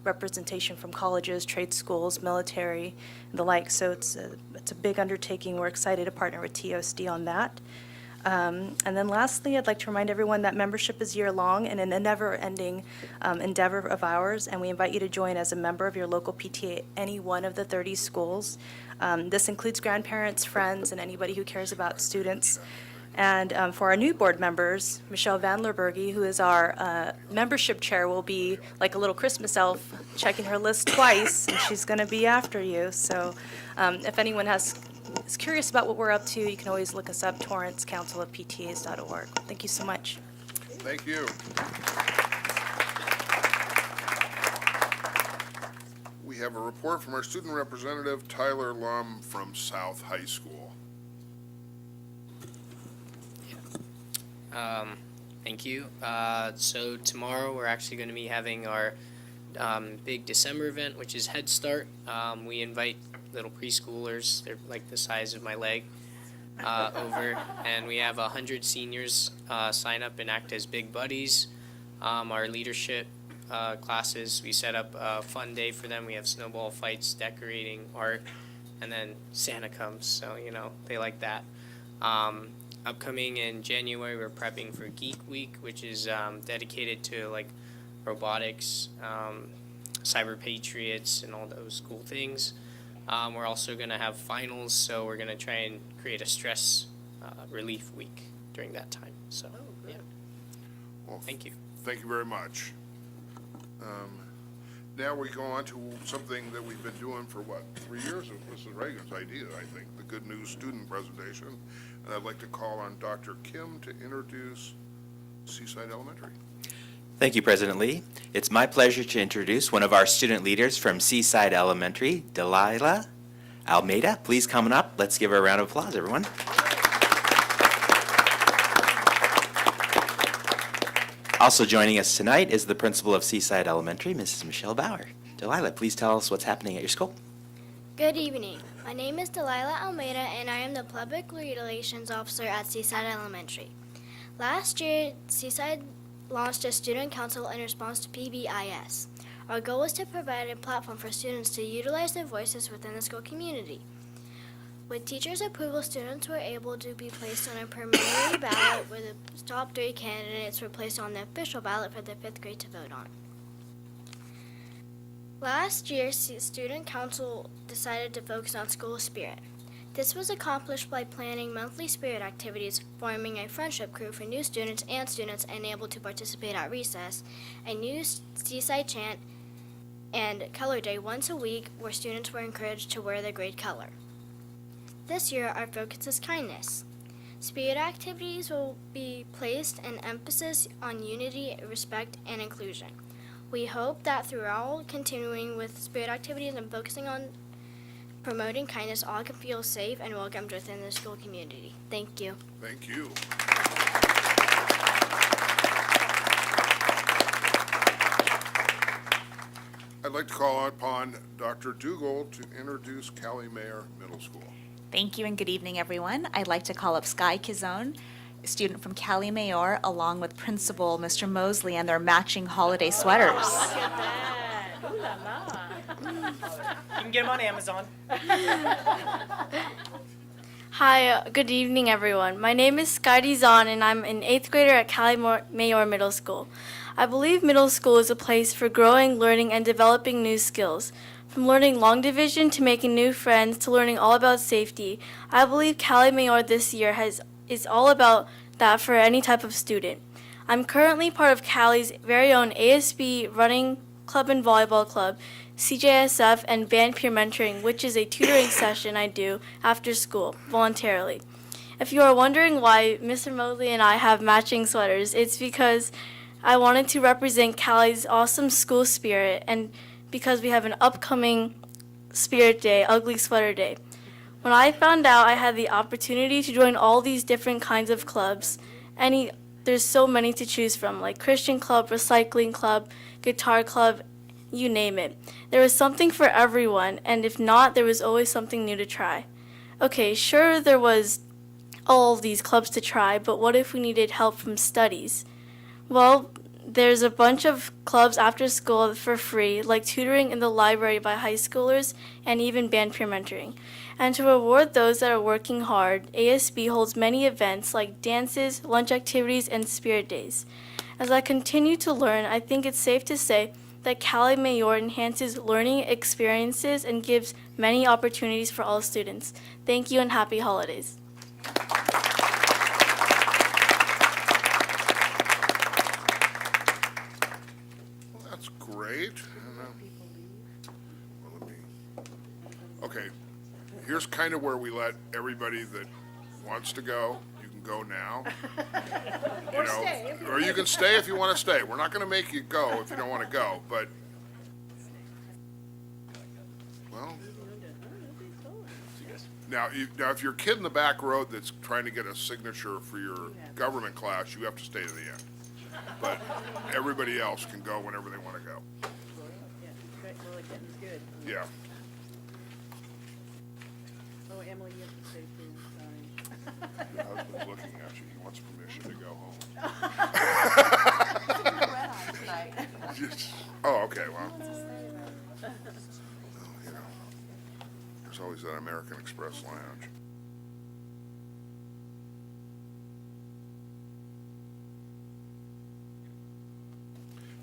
representation from colleges, trade schools, military, and the like. So it's a big undertaking. We're excited to partner with TUSD on that. And then lastly, I'd like to remind everyone that membership is year-long and a never-ending endeavor of ours, and we invite you to join as a member of your local PTA at any one of the 30 schools. This includes grandparents, friends, and anybody who cares about students. And for our new board members, Michelle Van Lerberge, who is our membership chair, will be like a little Christmas elf checking her list twice, and she's going to be after you. So if anyone is curious about what we're up to, you can always look us up, torrancecouncilofptas.org. Thank you so much.
Thank you. We have a report from our student representative, Tyler Lum from South High School.
Thank you. So tomorrow we're actually going to be having our big December event, which is Head Start. We invite little preschoolers, they're like the size of my leg, over, and we have 100 seniors sign up and act as big buddies. Our leadership classes, we set up a fun day for them. We have snowball fights, decorating, art, and then Santa comes, so they like that. Upcoming in January, we're prepping for Geek Week, which is dedicated to like robotics, cyber patriots, and all those cool things. We're also going to have finals, so we're going to try and create a stress relief week during that time. So, yeah.
Well,
thank you.
Thank you very much. Now we go on to something that we've been doing for, 3 years? This is Reagan's idea, I think, the Good News Student Presentation. And I'd like to call on Dr. Kim to introduce Seaside Elementary.
Thank you, President Lee. It's my pleasure to introduce one of our student leaders from Seaside Elementary, Delilah Almeida. Please come up. Let's give her a round of applause, everyone. Also joining us tonight is the principal of Seaside Elementary, Mrs. Michelle Bauer. Delilah, please tell us what's happening at your school.
Good evening. My name is Delilah Almeida, and I am the Public Relations Officer at Seaside Elementary. Last year, Seaside launched a student council in response to PBIS. Our goal was to provide a platform for students to utilize their voices within the school community. With teachers' approval, students were able to be placed on a preliminary ballot where the top 3 candidates were placed on the official ballot for the 5th grade to vote on. Last year, Student Council decided to focus on school spirit. This was accomplished by planning monthly spirit activities, forming a friendship crew for new students and students unable to participate at recess, a new Seaside chant, and Color Day once a week where students were encouraged to wear their grade color. This year, our focus is kindness. Spirit activities will be placed an emphasis on unity, respect, and inclusion. We hope that throughout continuing with spirit activities and focusing on promoting kindness, all can feel safe and welcomed within the school community. Thank you.
Thank you. I'd like to call upon Dr. Dougal to introduce Cali Mayor Middle School.
Thank you and good evening, everyone. I'd like to call up Sky Kizone, a student from Cali Mayor, along with Principal Mr. Mosley and their matching holiday sweaters.
You can get them on Amazon.
Hi, good evening, everyone. My name is Sky Dizon, and I'm an 8th grader at Cali Mayor Middle School. I believe middle school is a place for growing, learning, and developing new skills. From learning long division to making new friends to learning all about safety, I believe Cali Mayor this year is all about that for any type of student. I'm currently part of Cali's very own ASB running club and volleyball club, CJSF, and band peer mentoring, which is a tutoring session I do after school voluntarily. If you are wondering why Mr. Mosley and I have matching sweaters, it's because I wanted to represent Cali's awesome school spirit, and because we have an upcoming Spirit Day, Ugly Sweater Day. When I found out I had the opportunity to join all these different kinds of clubs, there's so many to choose from, like Christian club, recycling club, guitar club, you name it. There was something for everyone, and if not, there was always something new to try. Okay, sure, there was all of these clubs to try, but what if we needed help from studies? Well, there's a bunch of clubs after school for free, like tutoring in the library by high schoolers and even band peer mentoring. And to reward those that are working hard, ASB holds many events like dances, lunch activities, and spirit days. As I continue to learn, I think it's safe to say that Cali Mayor enhances learning experiences and gives many opportunities for all students. Thank you and happy holidays.
That's great. Okay, here's kind of where we let everybody that wants to go, you can go now.
Or stay.
Or you can stay if you want to stay. We're not going to make you go if you don't want to go, but, well. Now, if you're a kid in the back row that's trying to get a signature for your government class, you have to stay to the end. But everybody else can go whenever they want to go. Yeah.
Oh, Emily, you have to stay too, sorry.
Your husband's looking at you. He wants permission to go home. Oh, okay, well. You know, there's always that American Express lounge.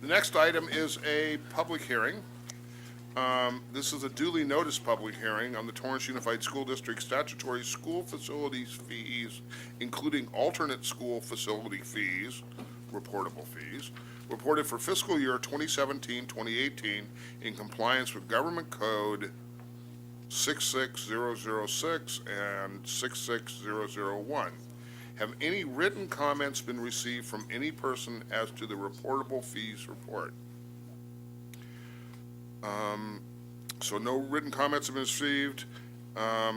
The next item is a public hearing. This is a duly noticed public hearing on the Torrance Unified School District statutory school facilities fees, including alternate school facility fees, reportable fees, reported for fiscal year 2017-2018 in compliance with Government Code 66006 and 66001. Have any written comments been received from any person as to the reportable fees report? So no written comments have been received.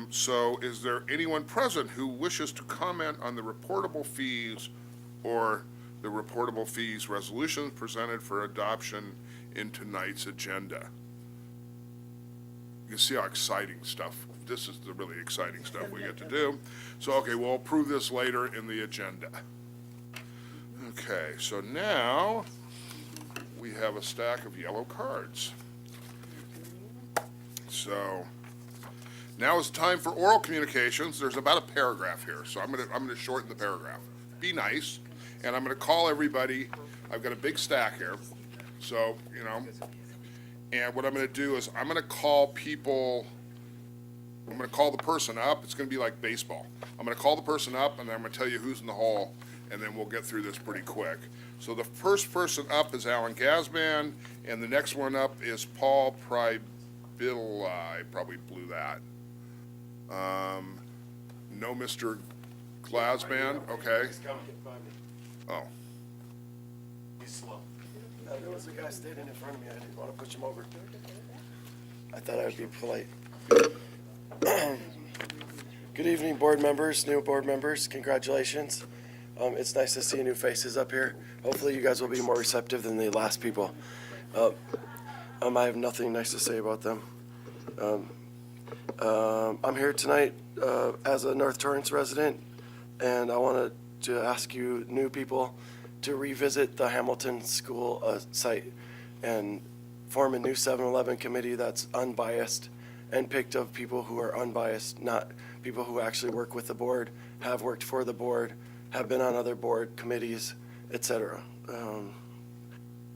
So is there anyone present who wishes to comment on the reportable fees or the reportable fees resolution presented for adoption in tonight's agenda? You can see how exciting stuff, this is the really exciting stuff we get to do. So, okay, we'll approve this later in the agenda. Okay, so now we have a stack of yellow cards. So now it's time for oral communications. There's about a paragraph here, so I'm gonna shorten the paragraph. Be nice, and I'm gonna call everybody. I've got a big stack here, so, you know, and what I'm gonna do is I'm gonna call people, I'm gonna call the person up. It's gonna be like baseball. I'm gonna call the person up, and then I'm gonna tell you who's in the hall, and then we'll get through this pretty quick. So the first person up is Alan Gazman, and the next one up is Paul Bill, I probably blew that. No Mr. Glasman, okay. Oh.
He's slow. There was a guy standing in front of me. I didn't want to push him over. I thought I would be polite. Good evening, board members, new board members. Congratulations. It's nice to see new faces up here. Hopefully you guys will be more receptive than the last people. I have nothing nice to say about them. I'm here tonight as a North Torrance resident, and I wanted to ask you new people to revisit the Hamilton School site and form a new 7-Eleven committee that's unbiased and picked of people who are unbiased, not people who actually work with the board, have worked for the board, have been on other board committees, etc.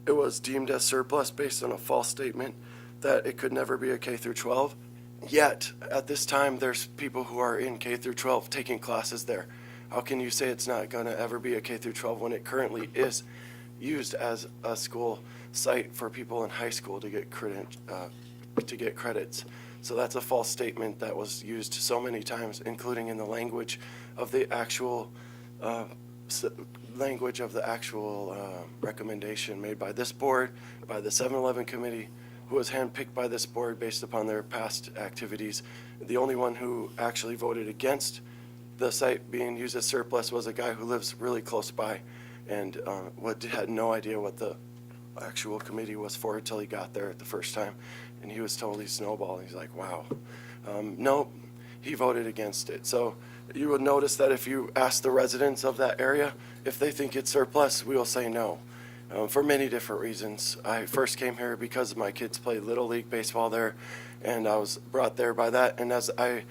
It was deemed as surplus based on a false statement that it could never be a K through 12. Yet, at this time, there's people who are in K through 12 taking classes there. How can you say it's not going to ever be a K through 12 when it currently is used as a school site for people in high school to get credits? So that's a false statement that was used so many times, including in the language of the actual recommendation made by this board, by the 7-Eleven committee, who was handpicked by this board based upon their past activities. The only one who actually voted against the site being used as surplus was a guy who lives really close by and had no idea what the actual committee was for until he got there the first time, and he was totally snowballed. He's like, wow. Nope, he voted against it. So you would notice that if you ask the residents of that area if they think it's surplus, we will say no. For many different reasons. I first came here because my kids played Little League baseball there, and I was brought there by that. And as I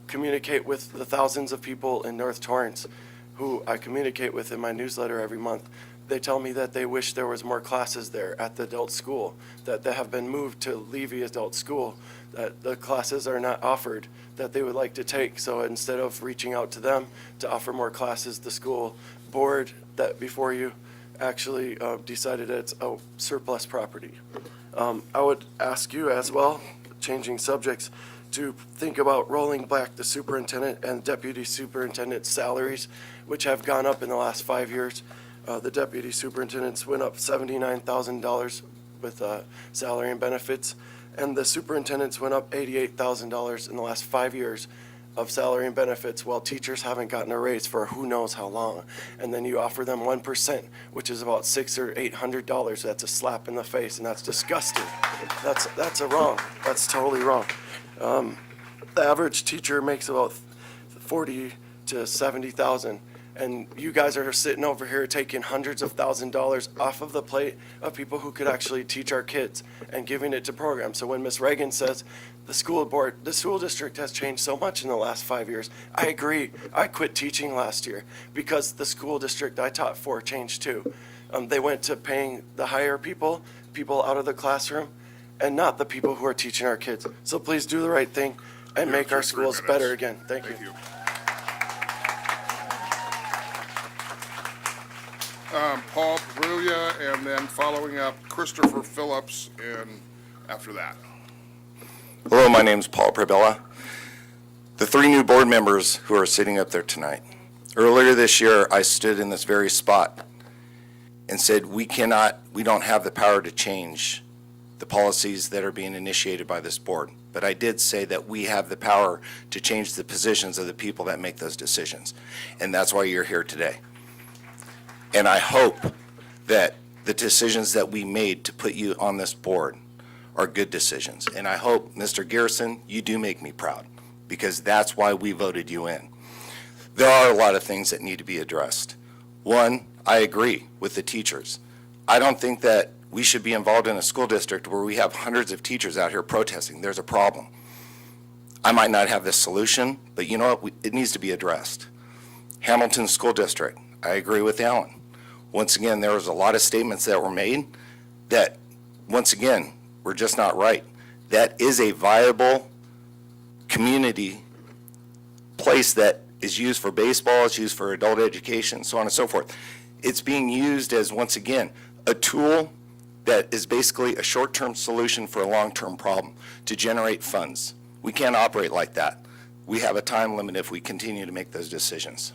communicate with the thousands of people in North Torrance who I communicate with in my newsletter every month, they tell me that they wish there was more classes there at the adult school, that they have been moved to Levy Adult School, that the classes are not offered that they would like to take. So instead of reaching out to them to offer more classes, the school board that before you actually decided it's a surplus property. I would ask you as well, changing subjects, to think about rolling back the superintendent and deputy superintendent's salaries, which have gone up in the last 5 years. The deputy superintendents went up $79,000 with salary and benefits, and the superintendents went up $88,000 in the last 5 years of salary and benefits, while teachers haven't gotten a raise for who knows how long. And then you offer them 1%, which is about $600 or $800. That's a slap in the face, and that's disgusting. That's wrong. That's totally wrong. The average teacher makes about $40,000 to $70,000, and you guys are sitting over here taking hundreds of $1,000s off of the plate of people who could actually teach our kids and giving it to programs. So when Ms. Reagan says the school district has changed so much in the last 5 years, I agree. I quit teaching last year because the school district I taught for changed too. They went to paying the higher people out of the classroom, and not the people who are teaching our kids. So please do the right thing and make our schools better again. Thank you.
Paul Perulia, and then following up Christopher Phillips, and after that.
Hello, my name's Paul Prabella. The 3 new board members who are sitting up there tonight. Earlier this year, I stood in this very spot and said, we don't have the power to change the policies that are being initiated by this board. But I did say that we have the power to change the positions of the people that make those decisions. And that's why you're here today. And I hope that the decisions that we made to put you on this board are good decisions. And I hope, Mr. Garrison, you do make me proud, because that's why we voted you in. There are a lot of things that need to be addressed. One, I agree with the teachers. I don't think that we should be involved in a school district where we have hundreds of teachers out here protesting. There's a problem. I might not have the solution, but you know what? It needs to be addressed. Hamilton School District, I agree with Alan. Once again, there was a lot of statements that were made that, once again, were just not right. That is a viable community place that is used for baseball, it's used for adult education, so on and so forth. It's being used as, once again, a tool that is basically a short-term solution for a long-term problem to generate funds. We can't operate like that. We have a time limit if we continue to make those decisions.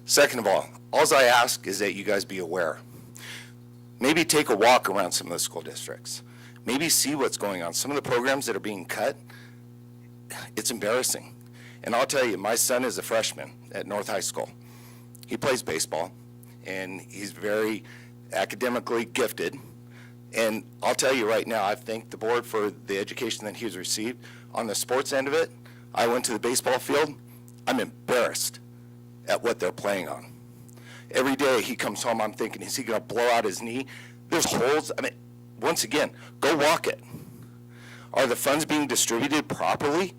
Second of all I ask is that you guys be aware. Maybe take a walk around some of the school districts. Maybe see what's going on. Some of the programs that are being cut, it's embarrassing. And I'll tell you, my son is a freshman at North High School. He plays baseball, and he's very academically gifted, And I'll tell you right now, I thank the board for the education that he's received. On the sports end of it, I went to the baseball field. I'm embarrassed at what they're playing on. Every day he comes home, I'm thinking, is he going to blow out his knee? There's holes. I mean, once again, go walk it. Are the funds being distributed properly?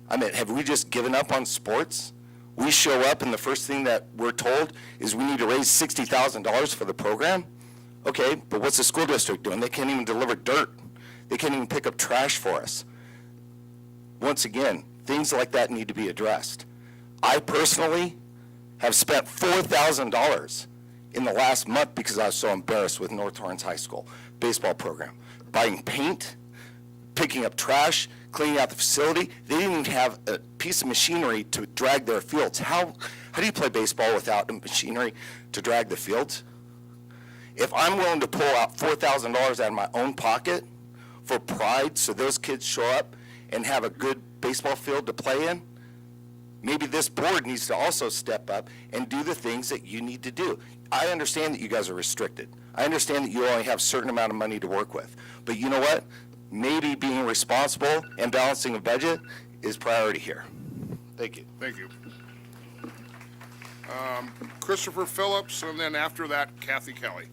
I mean, have we just given up on sports? We show up and the first thing that we're told is we need to raise $60,000 for the program? Okay, but what's the school district doing? They can't even deliver dirt. They can't even pick up trash for us. Once again, things like that need to be addressed. I personally have spent $4,000 in the last month because I was so embarrassed with North Torrance High School baseball program. Buying paint, picking up trash, cleaning out the facility. They didn't even have a piece of machinery to drag their fields. How do you play baseball without machinery to drag the fields? If I'm willing to pull out $4,000 out of my own pocket for pride so those kids show up and have a good baseball field to play in, maybe this board needs to also step up and do the things that you need to do. I understand that you guys are restricted. I understand that you only have a certain amount of money to work with. But you know what? Maybe being responsible and balancing a budget is priority here. Thank you.
Thank you. Christopher Phillips, and then after that, Kathy Kelly.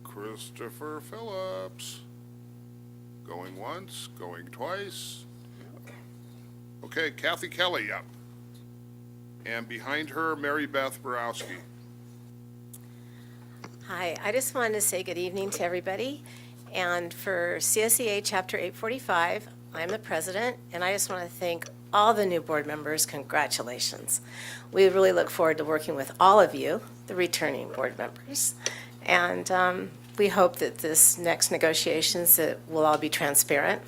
Christopher Phillips. Going once, going twice. Okay, Kathy Kelly up. And behind her, Mary Beth Borowski.
Hi, I just wanted to say good evening to everybody. And for CSEA Chapter 845, I'm the president, and I just want to thank all the new board members. Congratulations. We really look forward to working with all of you, the returning board members. And we hope that this next negotiations that will all be transparent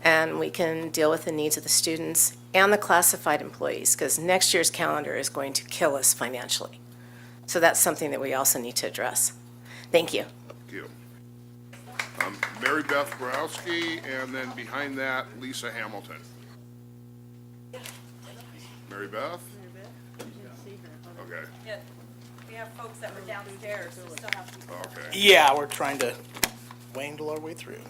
and we can deal with the needs of the students and the classified employees, because next year's calendar is going to kill us financially. So that's something that we also need to address. Thank you.
Thank you. Mary Beth Borowski, and then behind that, Lisa Hamilton. Mary Beth? Okay.
Yeah, we have folks that were downstairs who still have people.
Okay.
Yeah, we're trying to wangle our way through.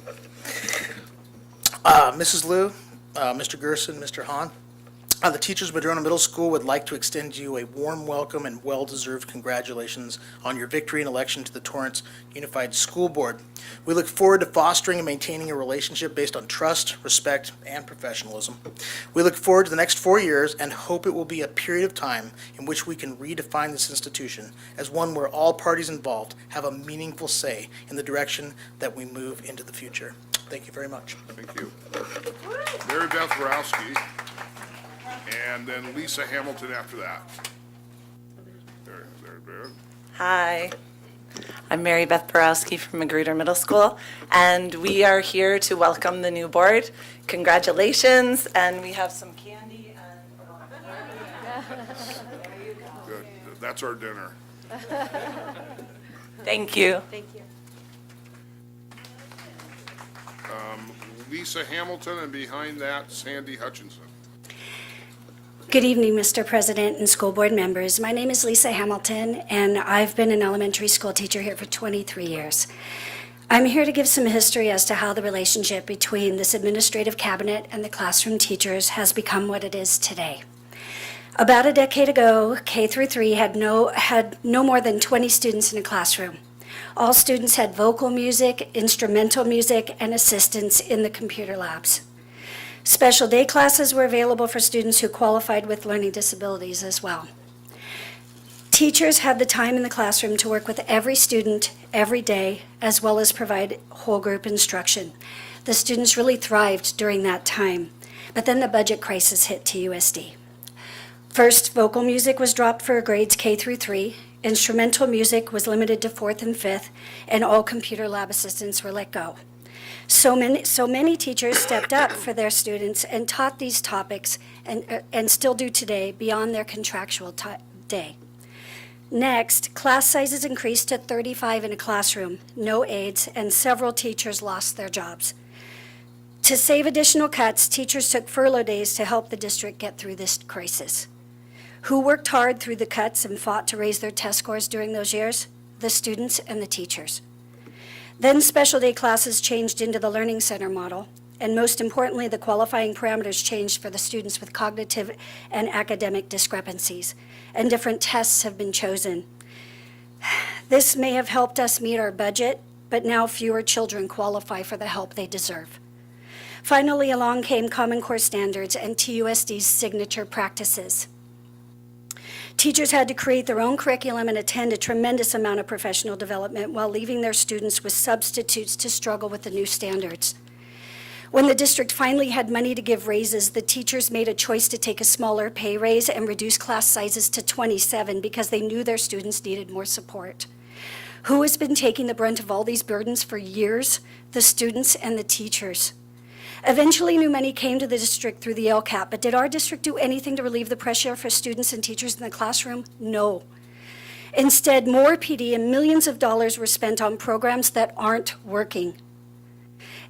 Mrs. Liu, Mr. Gerson, Mr. Hahn, the teachers of Madrona Middle School would like to extend you a warm welcome and well-deserved congratulations on your victory and election to the Torrance Unified School Board. We look forward to fostering and maintaining a relationship based on trust, respect, and professionalism. We look forward to the next 4 years and hope it will be a period of time in which we can redefine this institution as one where all parties involved have a meaningful say in the direction that we move into the future. Thank you very much.
Thank you. Mary Beth Borowski, and then Lisa Hamilton after that. There.
Hi, I'm Mary Beth Borowski from Magruder Middle School, and we are here to welcome the new board. Congratulations, and we have some candy and...
Good. That's our dinner.
Thank you.
Thank you.
Lisa Hamilton, and behind that, Sandy Hutchinson.
Good evening, Mr. President and school board members. My name is Lisa Hamilton, and I've been an elementary school teacher here for 23 years. I'm here to give some history as to how the relationship between this administrative cabinet and the classroom teachers has become what it is today. About a decade ago, K through 3 had no more than 20 students in a classroom. All students had vocal music, instrumental music, and assistants in the computer labs. Special day classes were available for students who qualified with learning disabilities as well. Teachers had the time in the classroom to work with every student every day, as well as provide whole group instruction. The students really thrived during that time, but then the budget crisis hit TUSD. First, vocal music was dropped for grades K through 3. Instrumental music was limited to 4th and 5th, and all computer lab assistants were let go. So many teachers stepped up for their students and taught these topics, and still do today, beyond their contractual day. Next, class sizes increased to 35 in a classroom, no aides, and several teachers lost their jobs. To save additional cuts, teachers took furlough days to help the district get through this crisis. Who worked hard through the cuts and fought to raise their test scores during those years? The students and the teachers. Then special day classes changed into the Learning Center model, and most importantly, the qualifying parameters changed for the students with cognitive and academic discrepancies, and different tests have been chosen. This may have helped us meet our budget, but now fewer children qualify for the help they deserve. Finally, along came Common Core standards and TUSD's signature practices. Teachers had to create their own curriculum and attend a tremendous amount of professional development while leaving their students with substitutes to struggle with the new standards. When the district finally had money to give raises, the teachers made a choice to take a smaller pay raise and reduce class sizes to 27 because they knew their students needed more support. Who has been taking the brunt of all these burdens for years? The students and the teachers. Eventually, new money came to the district through the LCAP, but did our district do anything to relieve the pressure for students and teachers in the classroom? No. Instead, more PD and millions of dollars were spent on programs that aren't working.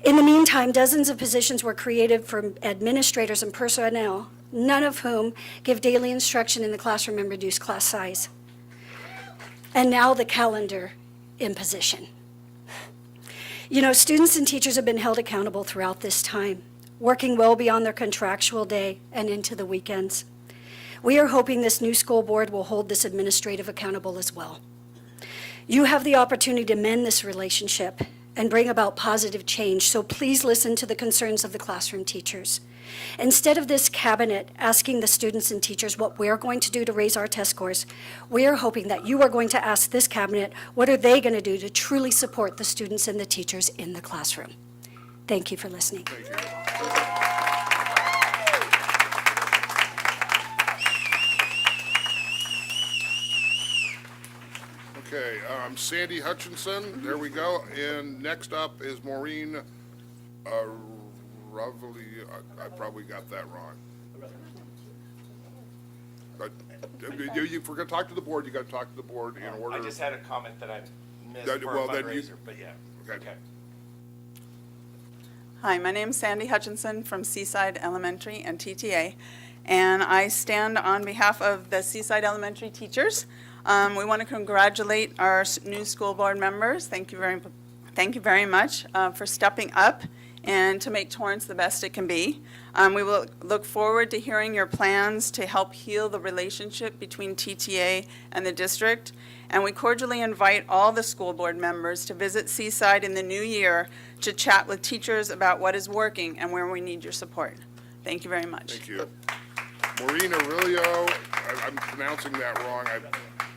In the meantime, dozens of positions were created for administrators and personnel, none of whom give daily instruction in the classroom and reduce class size. And now the calendar imposition. You know, students and teachers have been held accountable throughout this time, working well beyond their contractual day and into the weekends. We are hoping this new school board will hold this administrative accountable as well. You have the opportunity to mend this relationship and bring about positive change, so please listen to the concerns of the classroom teachers. Instead of this cabinet asking the students and teachers what we're going to do to raise our test scores, we are hoping that you are going to ask this cabinet what are they going to do to truly support the students and the teachers in the classroom. Thank you for listening.
Thank you. Okay, Sandy Hutchinson, there we go. And next up is Maureen Ravely. I probably got that wrong. But if we're going to talk to the board, you got to talk to the board in order.
I just had a comment that I missed for
Well,
a
then you-
fundraiser, but yeah.
Okay.
Hi, my name is Sandy Hutchinson from Seaside Elementary and TTA, and I stand on behalf of the Seaside Elementary teachers. We want to congratulate our new school board members. Thank you very much for stepping up and to make Torrance the best it can be. We will look forward to hearing your plans to help heal the relationship between TTA and the district. And we cordially invite all the school board members to visit Seaside in the new year to chat with teachers about what is working and where we need your support. Thank you very much.
Thank you. Maureen Aurelio, I'm pronouncing that wrong.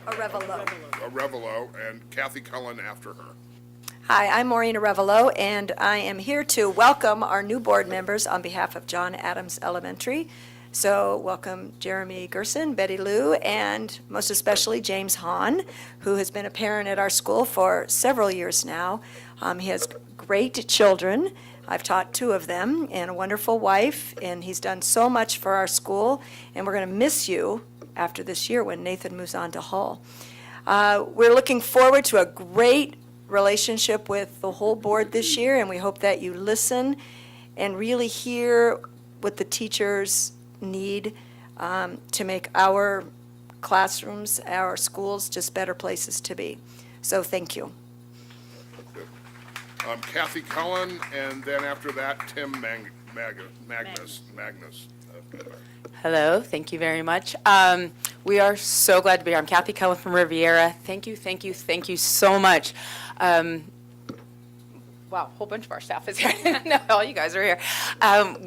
Arevalo, and Kathy Cullen after her.
Hi, I'm Maureen Arevalo, and I am here to welcome our new board members on behalf of John Adams Elementary. So welcome Jeremy Gerson, Betty Lou, and most especially James Hahn, who has been a parent at our school for several years now. He has great children. I've taught 2 of them, and a wonderful wife, and he's done so much for our school, and we're going to miss you after this year when Nathan moves on to Hull. We're looking forward to a great relationship with the whole board this year, and we hope that you listen and really hear what the teachers need to make our classrooms, our schools, just better places to be. So thank you.
Kathy Cullen, and then after that, Tim Magnus.
Hello, thank you very much. We are so glad to be here. I'm Kathy Cullen from Riviera. Thank you so much. Wow, a whole bunch of our staff is here. No, all you guys are here.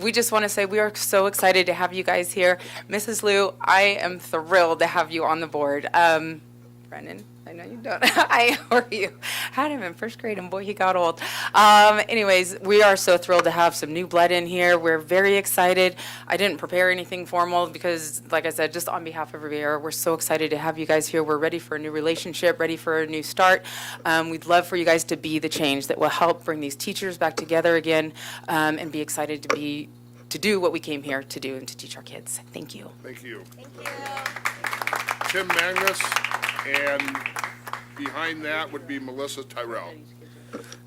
We just want to say we are so excited to have you guys here. Mrs. Liu, I am thrilled to have you on the board. Brendan, I know you don't. I adore you. Had him in first grade, and boy, he got old. Anyways, we are so thrilled to have some new blood in here. We're very excited. I didn't prepare anything formal because, like I said, just on behalf of Riviera, we're so excited to have you guys here. We're ready for a new relationship, ready for a new start. We'd love for you guys to be the change that will help bring these teachers back together again, and be excited to do what we came here to do and to teach our kids. Thank you.
Thank you. Thank you. Tim Magnus, and behind that would be Melissa Tyrell.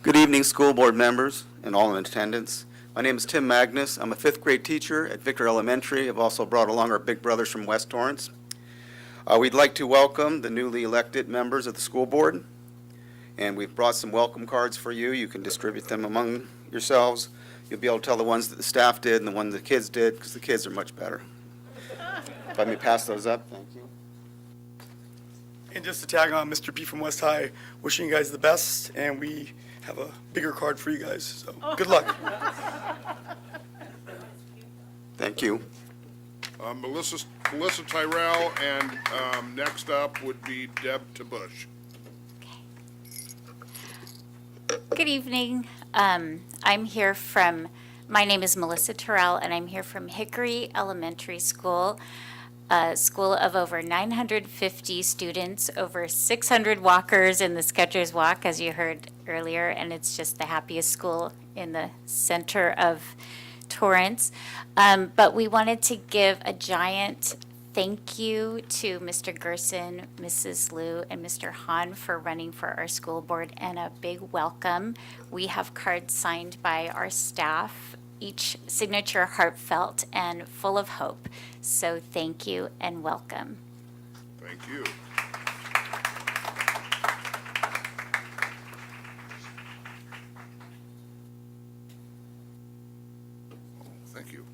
Good evening, school board members and all in attendance. My name is Tim Magnus. I'm a 5th grade teacher at Victor Elementary. I've also brought along our big brothers from West Torrance. We'd like to welcome the newly elected members of the school board, and we've brought some welcome cards for you. You can distribute them among yourselves. You'll be able to tell the ones that the staff did and the ones the kids did, because the kids are much better. If I may pass those up, thank you.
And just to tag on Mr. P from West High, wishing you guys the best, and we have a bigger card for you guys, so good luck.
Thank you.
Melissa Tyrell, and next up would be Deb TeBush.
Good evening. My name is Melissa Terrell, and I'm here from Hickory Elementary School, a school of over 950 students, over 600 walkers in the Skechers Walk, as you heard earlier, and it's just the happiest school in the center of Torrance. But we wanted to give a giant thank you to Mr. Gerson, Mrs. Liu, and Mr. Han for running for our school board, and a big welcome. We have cards signed by our staff, each signature heartfelt and full of hope. So thank you and welcome.
Thank you. Thank you.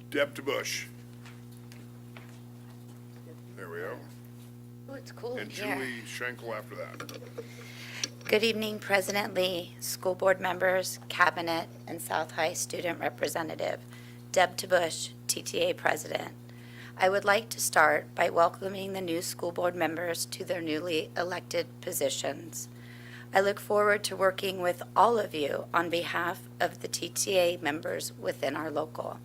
Deb TeBush. There we go.
Oh, it's cool
And
here.
Julie Schenkel after that.
Good evening, President Lee, school board members, cabinet, and South High student representative. Deb TeBush, TTA president. I would like to start by welcoming the new school board members to their newly elected positions. I look forward to working with all of you on behalf of the TTA members within our local.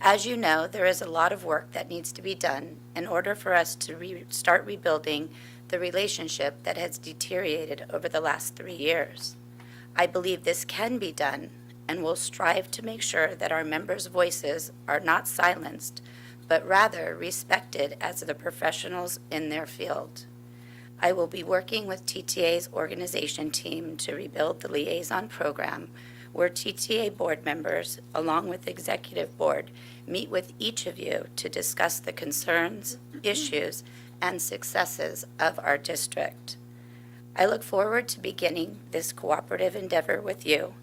As you know, there is a lot of work that needs to be done in order for us to start rebuilding the relationship that has deteriorated over the last 3 years. I believe this can be done and will strive to make sure that our members' voices are not silenced, but rather respected as the professionals in their field. I will be working with TTA's organization team to rebuild the liaison program, where TTA board members, along with the executive board, meet with each of you to discuss the concerns, issues, and successes of our district. I look forward to beginning this cooperative endeavor with you,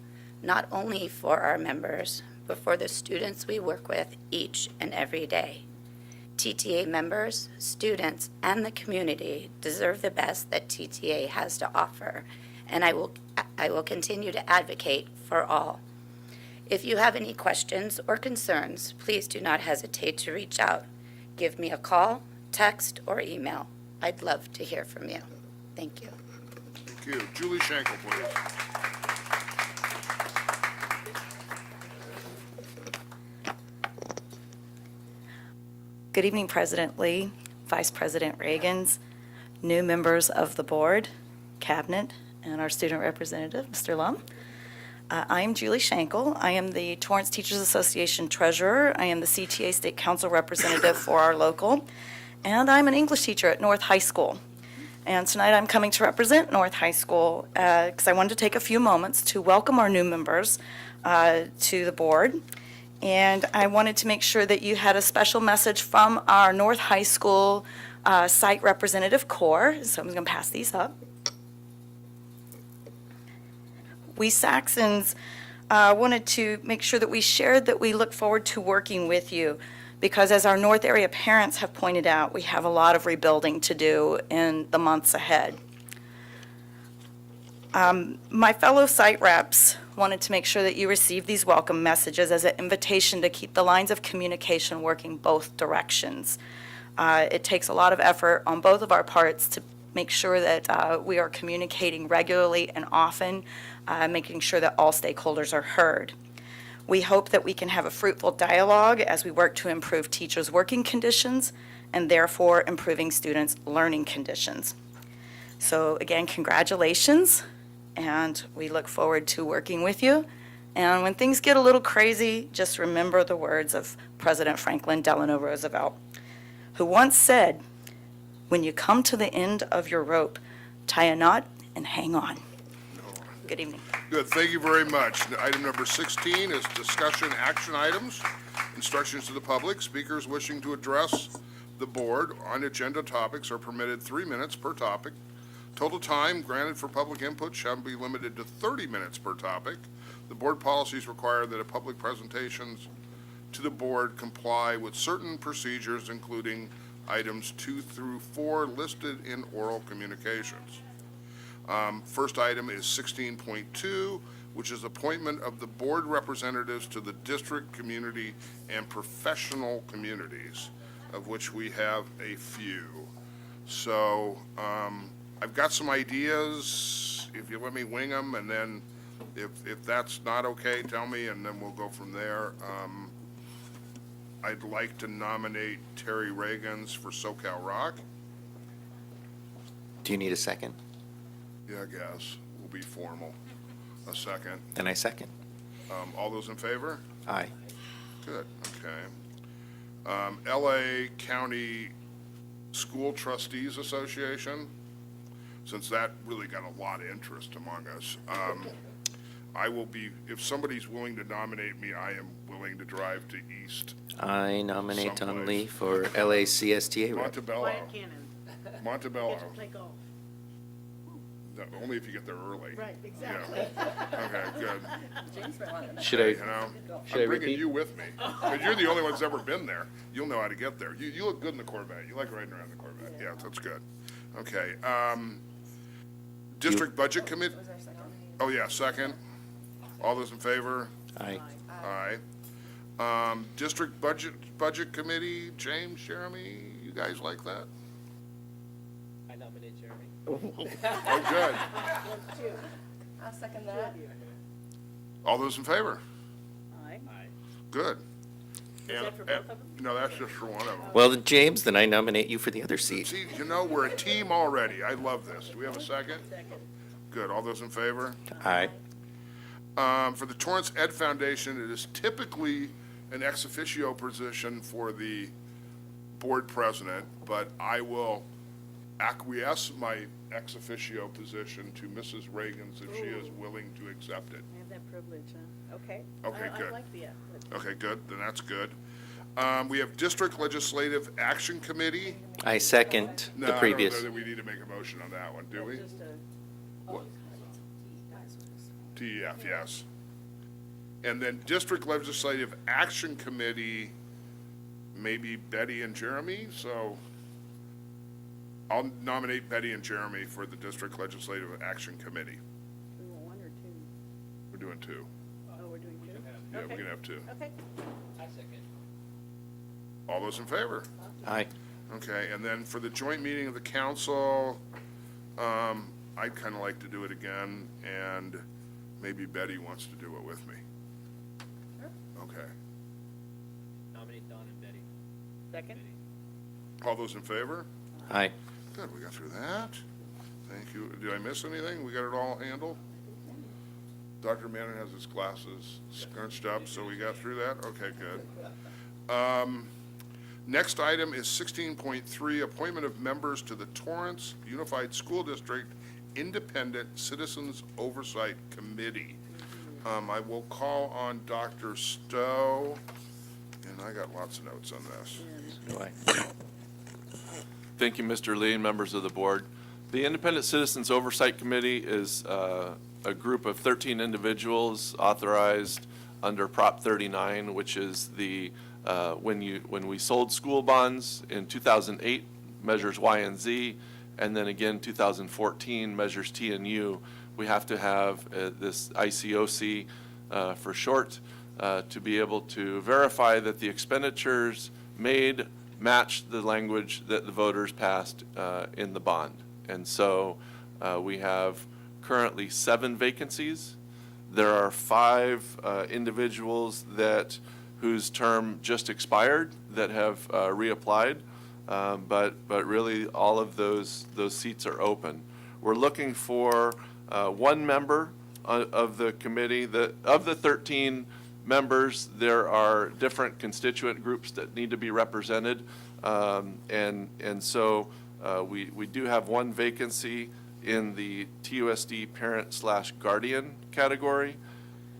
not only for our members, but for the students we work with each and every day. TTA members, students, and the community deserve the best that TTA has to offer, and I will continue to advocate for all. If you have any questions or concerns, please do not hesitate to reach out. Give me a call, text, or email. I'd love to hear from you. Thank you.
Thank you. Julie Schenkel, please.
Good evening, President Lee, Vice President Reagans, new members of the board, cabinet, and our student representative, Mr. Lum. I'm Julie Schenkel. I am the Torrance Teachers Association treasurer. I am the CTA State Council representative for our local, and I'm an English teacher at North High School. And tonight I'm coming to represent North High School because I wanted to take a few moments to welcome our new members to the board. And I wanted to make sure that you had a special message from our North High School site representative corps. So I'm going to pass these up. We Saxons wanted to make sure that we shared that we look forward to working with you, because as our North area parents have pointed out, we have a lot of rebuilding to do in the months ahead. My fellow site reps wanted to make sure that you received these welcome messages as an invitation to keep the lines of communication working both directions. It takes a lot of effort on both of our parts to make sure that we are communicating regularly and often, making sure that all stakeholders are heard. We hope that we can have a fruitful dialogue as we work to improve teachers' working conditions and therefore improving students' learning conditions. So again, congratulations, and we look forward to working with you. And when things get a little crazy, just remember the words of President Franklin Delano Roosevelt, who once said, "When you come to the end of your rope, tie a knot and hang on." Good evening.
Good, thank you very much. Item number 16 is discussion action items, instructions to the public. Speakers wishing to address the board on agenda topics are permitted 3 minutes per topic. Total time granted for public input shall be limited to 30 minutes per topic. The board policies require that a public presentations to the board comply with certain procedures, including items 2 through 4 listed in oral communications. First item is 16.2, which is appointment of the board representatives to the district, community, and professional communities, of which we have a few. So I've got some ideas, if you let me wing them, and then if that's not okay, tell me, and then we'll go from there. I'd like to nominate Terry Reagans for SoCal Rock.
Do you need a second?
Yeah, I guess. We'll be formal. A second.
Then I second.
All those in favor?
Aye.
Good, okay. LA County School Trustees Association, since that really got a lot of interest among us. I will be, if somebody's willing to nominate me, I am willing to drive to East.
I nominate Don
Someplace.
Lee for LACSTA rep.
Montebello.
Cannon.
Montebello.
Get to play golf.
No, only if you get there early.
Right,
Yeah.
exactly.
Okay, good.
Should I,
You know,
should I
I'm bringing
repeat?
you with me, because you're the only one that's ever been there. You'll know how to get there. You look good in the Corvette. You like riding around the Corvette. Yeah, that's good. Okay, District Budget Committee. Oh, yeah, second. All those in favor?
Aye.
Aye. District Budget Committee, James, Jeremy, you guys like that?
I nominate Jeremy.
Oh, good.
I'll second that.
All those in favor?
Aye.
Good.
Is that for both of them?
No, that's just for one of them.
Well, James, then I nominate you for the other seat.
See, you know, we're a team already. I love this. Do we have a second?
Second.
Good. All those in favor?
Aye.
For the Torrance Ed Foundation, it is typically an ex officio position for the board president, but I will acquiesce my ex officio position to Mrs. Reagans if she is willing to accept it.
I have that privilege, huh? Okay.
Okay,
I
good.
like the effort.
Okay, good. Then that's good. We have District Legislative Action Committee.
I second
No,
the previous.
I don't know that we need to make a motion on that one, do we?
Just a,
What? TEF, yes. And then District Legislative Action Committee, maybe Betty and Jeremy, so I'll nominate Betty and Jeremy for the District Legislative Action Committee.
we want one or two?
We're doing two.
Oh, we're doing two?
Yeah, we
Okay.
can have two.
Okay.
I second.
All those in favor?
Aye.
Okay, and then for the joint meeting of the council, I'd kind of like to do it again, and maybe Betty wants to do it with me.
Sure.
Okay.
Nominate Don and Betty.
Second?
All those in favor?
Aye.
Good, we got through that. Thank you. Did I miss anything? We got it all handled? Dr. Manning has his glasses scrunched up, so we got through that? Okay, good. Next item is 16.3, appointment of members to the Torrance Unified School District Independent Citizens Oversight Committee. I will call on Dr. Stowe, and I got lots of notes on this.
Do I?
Thank you, Mr. Lee, and members of the board. The Independent Citizens Oversight Committee is a group of 13 individuals authorized under Prop 39, which is the when we sold school bonds in 2008, measures Y and Z, and then again 2014, measures T and U. We have to have this ICOC for short to be able to verify that the expenditures made match the language that the voters passed in the bond. And so we have currently 7 vacancies. There are 5 individuals whose term just expired that have reapplied, but really all of those seats are open. We're looking for 1 member of the committee. Of the 13 members, there are different constituent groups that need to be represented, and so we do have 1 vacancy. in the TUSD parent/guardian category,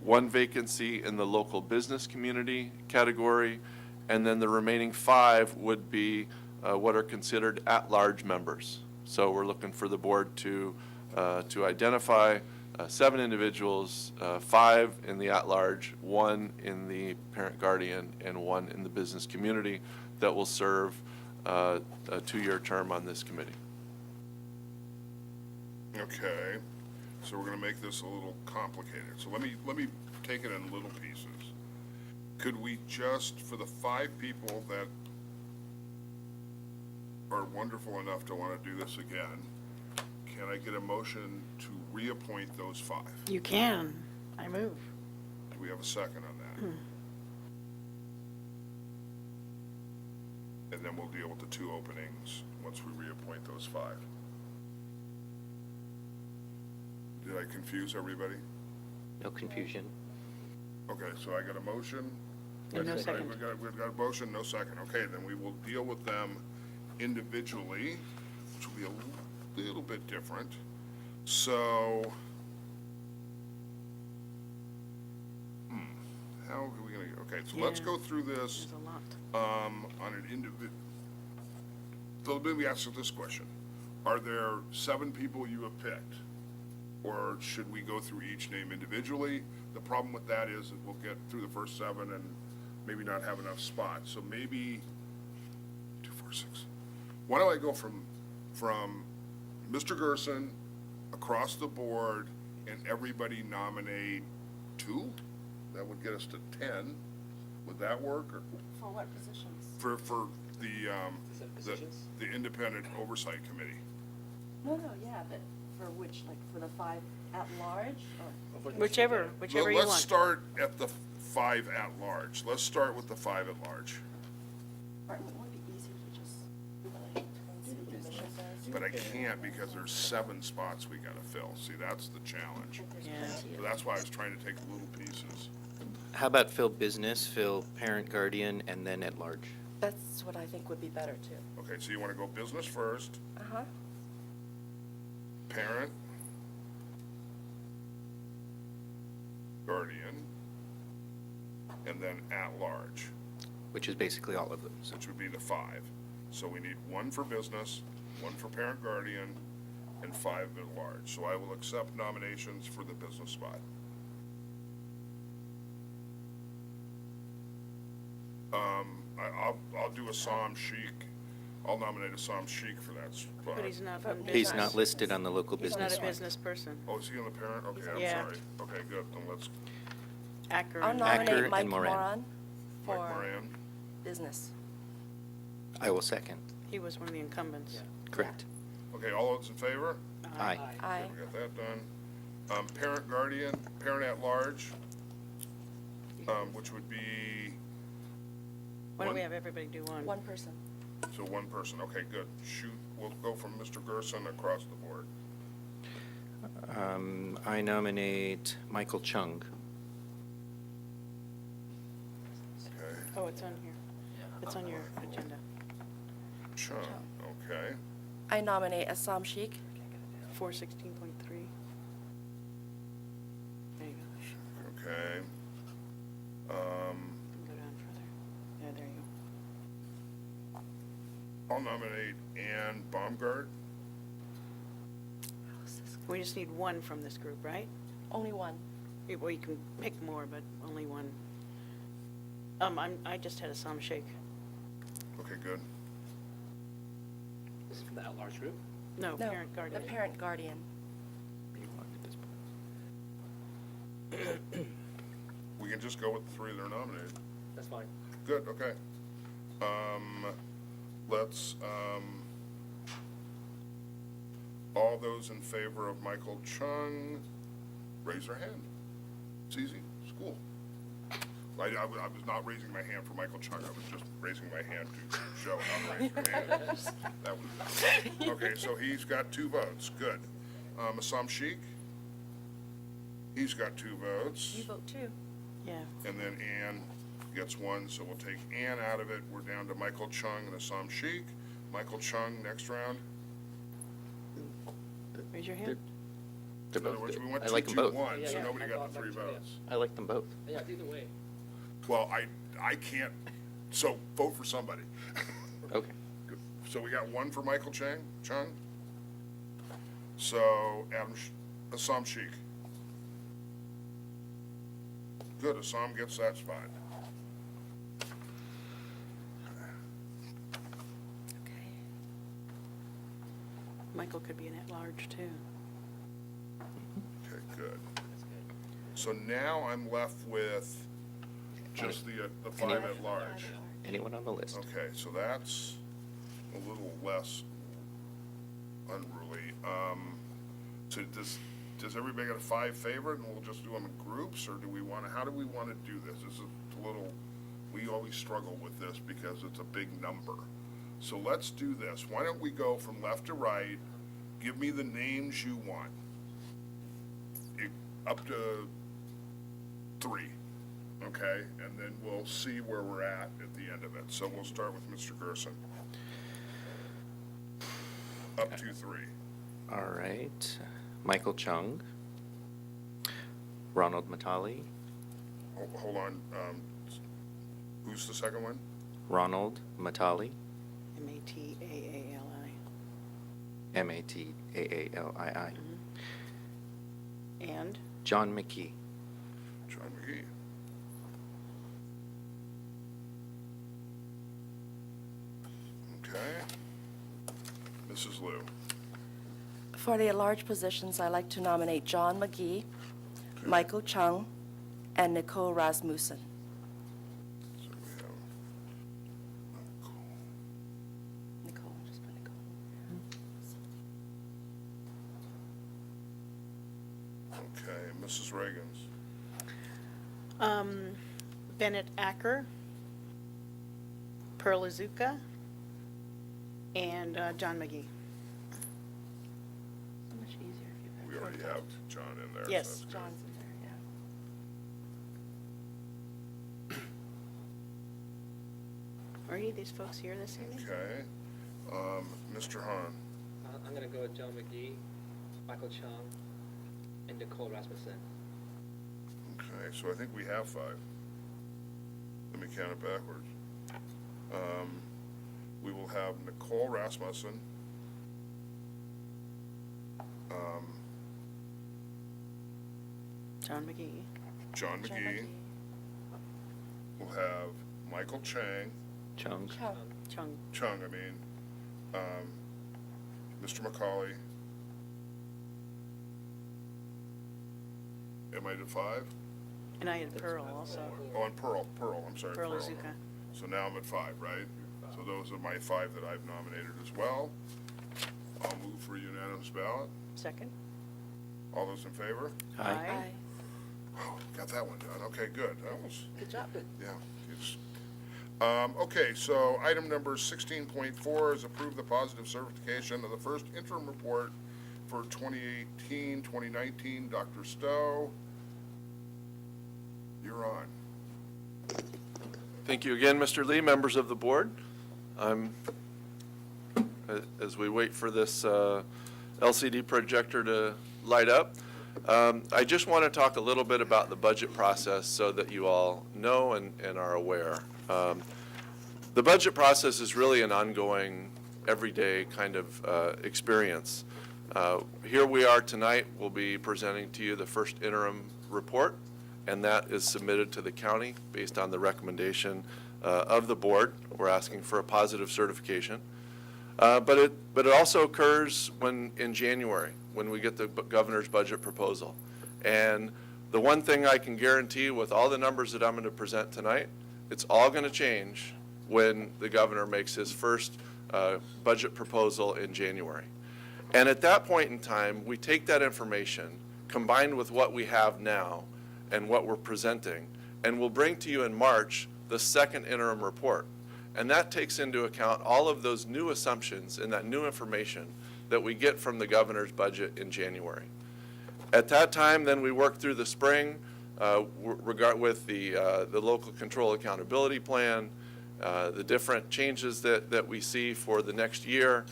1 vacancy in the local business community category, and then the remaining 5 would be what are considered at-large members. So we're looking for the board to identify 7 individuals, 5 in the at-large, 1 in the parent-guardian, and 1 in the business community that will serve a 2-year term on this committee.
Okay, so we're gonna make this a little complicated. So let me take it in little pieces. Could we just, for the 5 people that are wonderful enough to want to do this again, can I get a motion to reappoint those 5?
You can. I move.
Do we have a second on that? And then we'll deal with the 2 openings once we reappoint those 5. Did I confuse everybody?
No confusion.
Okay, so I got a motion.
And no
Okay,
second.
We've got a motion, no second. Okay, then we will deal with them individually, which will be a little bit different. So, how are we gonna, okay, so let's
Yeah.
go through this,
There's a lot.
on an so let me ask you this question. Are there 7 people you have picked? Or should we go through each name individually? The problem with that is that we'll get through the first 7 and maybe not have enough spots. So maybe 2, 4, 6. Why don't I go from Mr. Gerson across the board and everybody nominate 2? That would get us to 10. Would that work? Or
For what positions?
for the independent oversight committee?
No, yeah, but for which, like, for the 5 at large? Or whichever you want.
Let's start at the 5 at large. Let's start with the 5 at large.
Or it would be easier to just do the commission does.
But I can't because there's 7 spots we gotta fill. See, that's the challenge.
Yeah.
So that's why I was trying to take little pieces.
How about fill business, fill parent, guardian, and then at large?
That's what I think would be better, too.
Okay, so you wanna go business first,
Uh-huh.
parent, guardian, and then at large,
Which is basically all of them. So
which would be the 5. So we need 1 for business, 1 for parent, guardian, and 5 at large. So I will accept nominations for the business spot. I'll do Assam Sheikh. I'll nominate Assam Sheikh for that spot.
But he's not from business.
he's not listed on the local
He's
business.
not a
one.
business person.
Oh, is he on the parent? Okay, I'm
Yeah.
sorry. Okay, good, then let's,
Acker
I'll
and
Acker
nominate
and
Mike
Moran.
Moran
Mike
for
Moran.
business.
I will second.
he was one of the incumbents.
Correct.
Okay, all those in favor?
Aye.
Aye.
Okay, we got that done. Parent, guardian, parent at large, which would be,
Why don't we
One-
have everybody do one?
One person.
so 1 person. Okay, good. Shoot, we'll go from Mr. Gerson across the board.
I nominate Michael Chung.
Okay,
Oh, it's on here. It's on your agenda.
Chung, okay.
I nominate Assam Sheikh.
416.3. There you go.
Okay.
Go down further. Yeah, there you go.
I'll nominate Ann Baumgart.
We just need 1 from this group, right?
Only 1.
Well, you can pick more, but only 1. I just had a Assam Sheikh.
Okay, good.
This is for the at-large group?
No,
No,
parent guardian.
the parent guardian.
We can just go with the 3 that are nominated.
That's fine.
Good, okay. Let's, all those in favor of Michael Chung, raise their hand. It's easy, it's cool. I was not raising my hand for Michael Chung, I was just raising my hand to show how to raise your hand. That was, okay, so he's got 2 votes, good. Assam Sheikh? He's got 2 votes.
You vote too.
Yeah.
And then Ann gets 1, so we'll take Ann out of it. We're down to Michael Chung and Assam Sheikh. Michael Chung, next round.
Raise your hand.
They're
In other
both
words,
good.
we went
I like them
2-2-1,
both.
so nobody got the 3 votes.
I like them both.
Yeah, either way.
Well, I can't, so vote for somebody.
Okay.
So we got 1 for Michael Chung. So Assam Sheikh. Good, Assam gets that spot.
Michael could be an at-large, too.
Okay, good. So now I'm left with just the 5 at large.
Anyone on the list?
Okay, so that's a little less unruly. So does everybody got a 5 favorite and we'll just do them in groups, or how do we want to do this? This is a little, we always struggle with this because it's a big number. So let's do this. Why don't we go from left to right? Give me the names you want. Up to 3, okay? And then we'll see where we're at the end of it. So we'll start with Mr. Gerson. Up to 3.
All right. Michael Chung. Ronald Matali.
Hold on. Who's the second one?
Ronald Matali.
Mataaalii.
Mataaalii.
And?
John McKee.
John McGee. Okay. Mrs. Liu.
For the at-large positions, I'd like to nominate John McGee, Michael Chung, and Nicole Rasmussen.
So we have
Nicole, just put Nicole.
Okay, Mrs. Reagan's.
Bennett Acker, Pearl Azuka, and John McGee.
So much easier if you
We already have John in there. so
Yes.
that's good.
John's in there, yeah.
Are any of these folks here this evening?
Okay. Mr. Hahn.
I'm going to go with John McGee, Michael Chung, and Nicole Rasmussen.
Okay, so I think we have 5. Let me count it backwards. We will have Nicole Rasmussen,
John McGee.
John McGee. We'll have Michael Chung,
Chung.
Chung.
Mr. McCauley. Am I to 5?
And I had Pearl also.
Oh, and Pearl, I'm sorry.
Pearl Azuka.
So now I'm at 5, right? So those are my 5 that I've nominated as well. I'll move for a unanimous ballot.
Second.
All those in favor?
Aye.
Oh, got that one done. Okay, good. That was,
Good job.
yeah. Okay, so item number 16.4 is approve the positive certification of the first interim report for 2018, 2019. Dr. Stowe, you're on.
Thank you again, Mr. Lee, members of the board. As we wait for this LCD projector to light up, I just want to talk a little bit about the budget process so that you all know and are aware. The budget process is really an ongoing, everyday kind of experience. Here we are tonight. We'll be presenting to you the first interim report, and that is submitted to the county based on the recommendation of the board. We're asking for a positive certification. But it also occurs in January, when we get the governor's budget proposal. And the one thing I can guarantee with all the numbers that I'm going to present tonight, it's all going to change when the governor makes his first budget proposal in January. And at that point in time, we take that information, combined with what we have now and what we're presenting, and we'll bring to you in March the second interim report. And that takes into account all of those new assumptions and that new information that we get from the governor's budget in January. At that time, then we work through the spring with the local control accountability plan, the different changes that we see for the next year,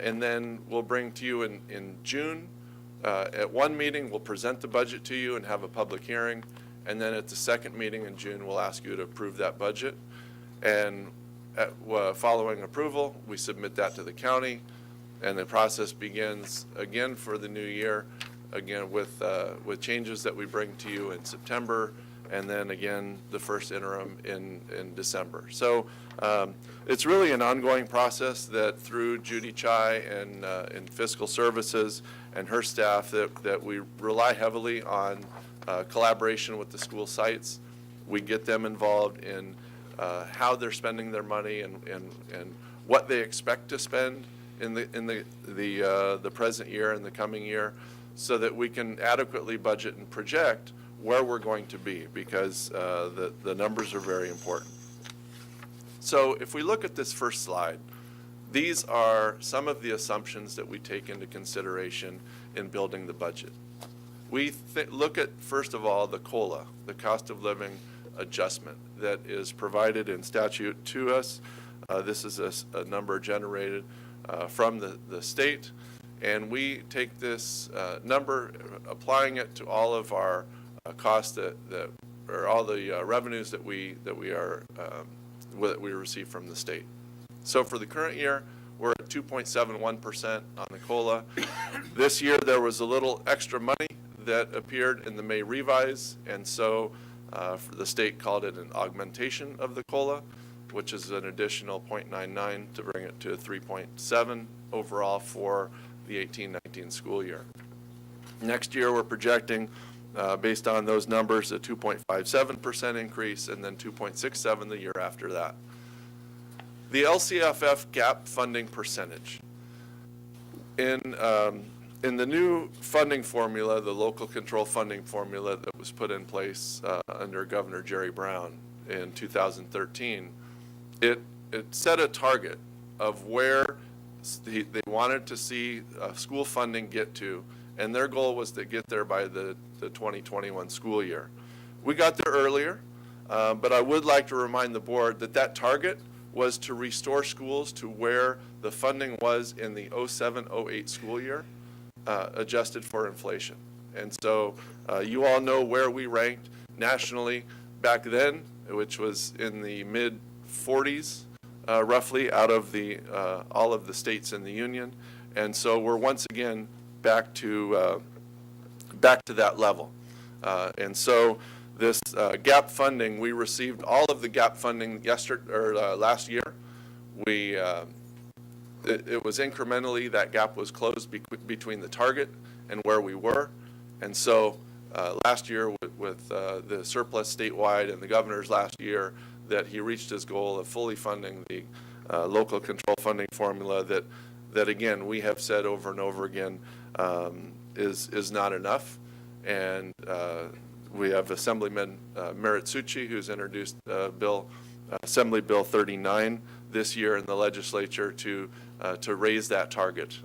and then we'll bring to you in June At one meeting, we'll present the budget to you and have a public hearing, and then at the second meeting in June, we'll ask you to approve that budget. And following approval, we submit that to the county, and the process begins again for the new year, again with changes that we bring to you in September, and then again the first interim in December. So it's really an ongoing process that through Judy Chai and Fiscal Services and her staff that we rely heavily on collaboration with the school sites. We get them involved in how they're spending their money and what they expect to spend in the present year and the coming year, so that we can adequately budget and project where we're going to be, because the numbers are very important. So if we look at this first slide, these are some of the assumptions that we take into consideration in building the budget. We look at, first of all, the COLA, the cost of living adjustment that is provided in statute to us. This is a number generated from the state, and we take this number, applying it to all of our costs or all the revenues that we receive from the state. So for the current year, we're at 2.71% on the COLA. This year, there was a little extra money that appeared in the May revise, and so the state called it an augmentation of the COLA, which is an additional 0.99 to bring it to 3.7 overall for the 18-19 school year. Next year, we're projecting, based on those numbers, a 2.57% increase, and then 2.67 the year after that. The LCFF gap funding percentage. In the new funding formula, the local control funding formula that was put in place under Governor Jerry Brown in 2013, it set a target of where they wanted to see school funding get to, and their goal was to get there by the 2021 school year. We got there earlier, but I would like to remind the board that that target was to restore schools to where the funding was in the 07-08 school year, adjusted for inflation. And so you all know where we ranked nationally back then, which was in the mid-40s, roughly, out of all of the states in the union. And so we're once again back to that level. And so this gap funding, we received all of the gap funding last year. It was incrementally, that gap was closed between the target and where we were. And so last year with the surplus statewide and the governor's last year, that he reached his goal of fully funding the local control funding formula that again, we have said over and over again is not enough. And we have Assemblyman Meritsuchi, who's introduced Assembly Bill 39 this year in the legislature to raise that target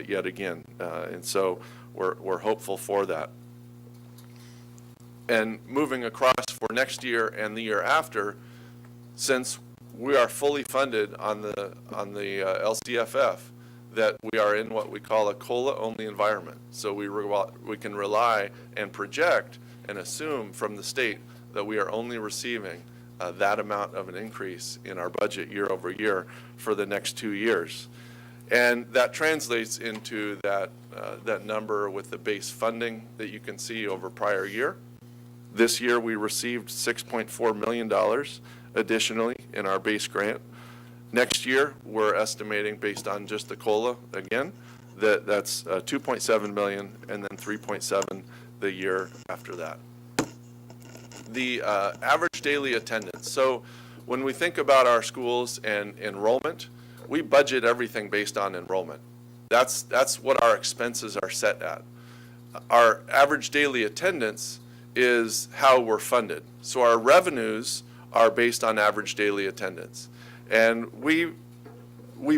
yet again. And so we're hopeful for that. And moving across for next year and the year after, since we are fully funded on the LCFF, that we are in what we call a COLA-only environment. So we can rely and project and assume from the state that we are only receiving that amount of an increase in our budget year over year for the next 2 years. And that translates into that number with the base funding that you can see over prior year. This year we received $6.4 million additionally in our base grant. Next year, we're estimating, based on just the COLA, again, that's 2.7 million and then 3.7 the year after that. The average daily attendance. So when we think about our schools and enrollment, we budget everything based on enrollment. That's what our expenses are set at. Our average daily attendance is how we're funded. So our revenues are based on average daily attendance. And we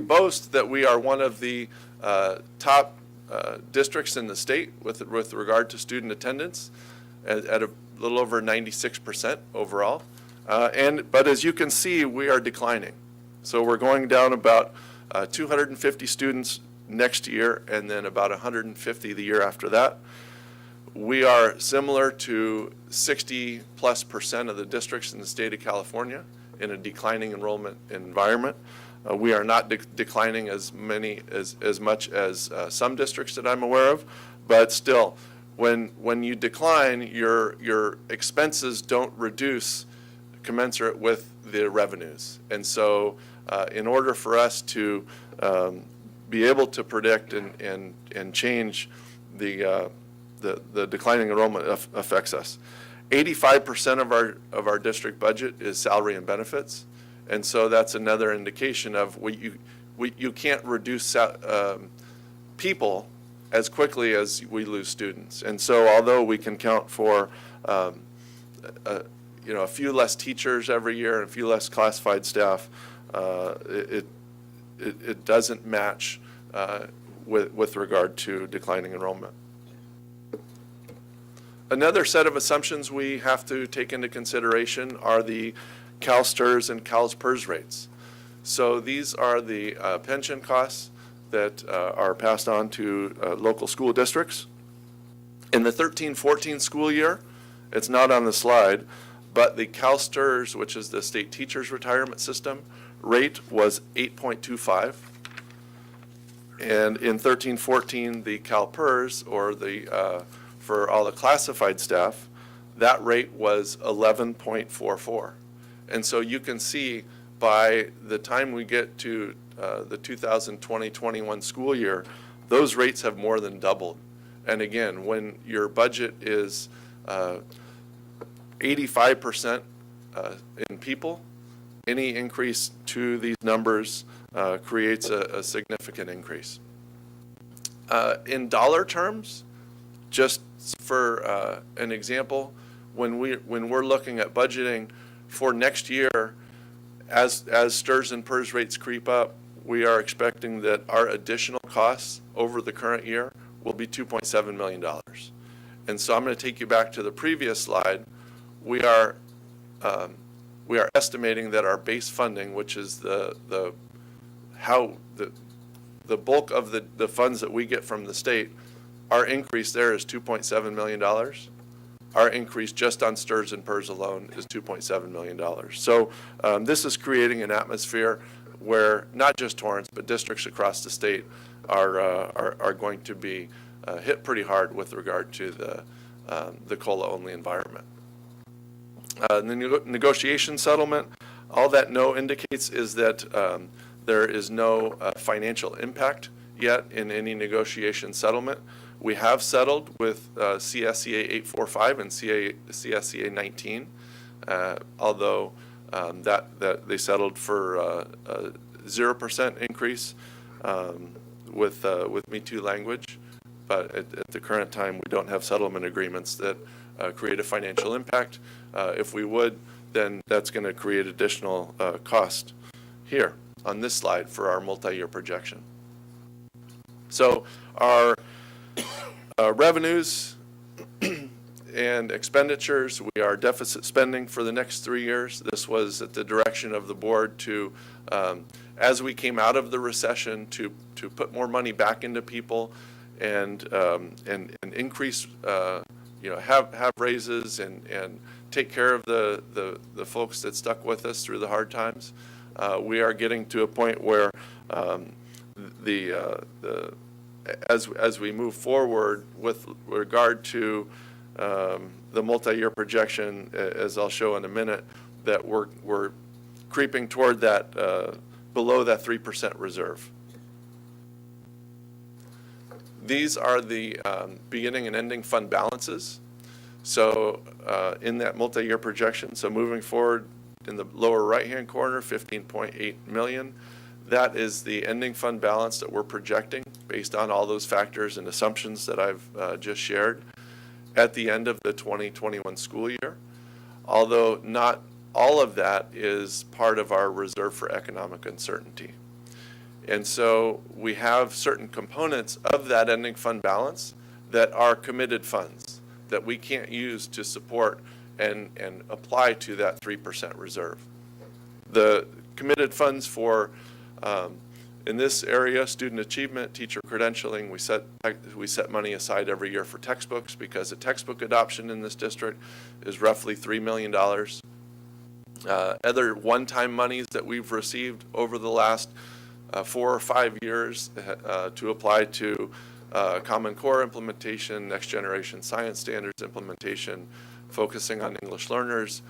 boast that we are one of the top districts in the state with regard to student attendance at a little over 96% overall. But as you can see, we are declining. So we're going down about 250 students next year, and then about 150 the year after that. We are similar to 60+% of the districts in the state of California in a declining enrollment environment. We are not declining as much as some districts that I'm aware of, but still, when you decline, your expenses don't reduce commensurate with the revenues. And so in order for us to be able to predict and change the declining enrollment affects us. 85% of our district budget is salary and benefits, and so that's another indication of you can't reduce people as quickly as we lose students. And so although we can count for a few less teachers every year and a few less classified staff, it doesn't match with regard to declining enrollment. Another set of assumptions we have to take into consideration are the CalSTRS and CalPERS rates. So these are the pension costs that are passed on to local school districts. In the 13-14 school year, it's not on the slide, but the CalSTRS, which is the state teachers retirement system, rate was 8.25. And in 13-14, the CalPERS, or the for all the classified staff, that rate was 11.44. And so you can see by the time we get to the 2020-21 school year, those rates have more than doubled. And again, when your budget is 85% in people, any increase to these numbers creates a significant increase. In dollar terms, just for an example, when we're looking at budgeting for next year, as STRS and PERS rates creep up, we are expecting that our additional costs over the current year will be $2.7 million. And so I'm going to take you back to the previous slide. We are estimating that our base funding, which is the bulk of the funds that we get from the state, our increase there is $2.7 million. Our increase just on STRS and PERS alone is $2.7 million. So this is creating an atmosphere where not just Torrance, but districts across the state are going to be hit pretty hard with regard to the COLA-only environment. The negotiation settlement, all that no indicates is that there is no financial impact yet in any negotiation settlement. We have settled with CSEA 845 and CSEA 19, although that they settled for a 0% increase with Me Too language. But at the current time, we don't have settlement agreements that create a financial impact. If we would, then that's going to create additional cost here on this slide for our multi-year projection. So our revenues and expenditures, we are deficit spending for the next 3 years. This was at the direction of the board to, as we came out of the recession, to put more money back into people and increase, have raises and take care of the folks that stuck with us through the hard times. We are getting to a point where as we move forward with regard to the multi-year projection, as I'll show in a minute, that we're creeping toward that below that 3% reserve. These are the beginning and ending fund balances. So in that multi-year projection, so moving forward in the lower right-hand corner, 15.8 million. That is the ending fund balance that we're projecting based on all those factors and assumptions that I've just shared at the end of the 2021 school year, although not all of that is part of our reserve for economic uncertainty. And so we have certain components of that ending fund balance that are committed funds that we can't use to support and apply to that 3% reserve. The committed funds for In this area, student achievement, teacher credentialing, we set money aside every year for textbooks because the textbook adoption in this district is roughly $3 million. Other one-time monies that we've received over the last 4 or 5 years to apply to Common Core implementation, next generation science standards implementation, focusing on English learners.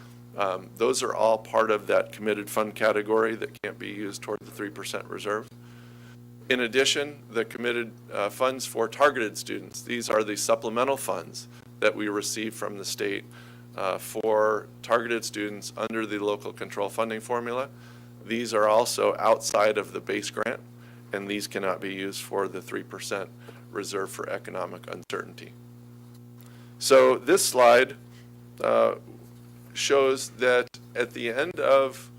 Those are all part of that committed fund category that can't be used toward the 3% reserve. In addition, the committed funds for targeted students, these are the supplemental funds that we receive from the state for targeted students under the local control funding formula. These are also outside of the base grant, and these cannot be used for the 3% reserve for economic uncertainty. So this slide shows that at the end of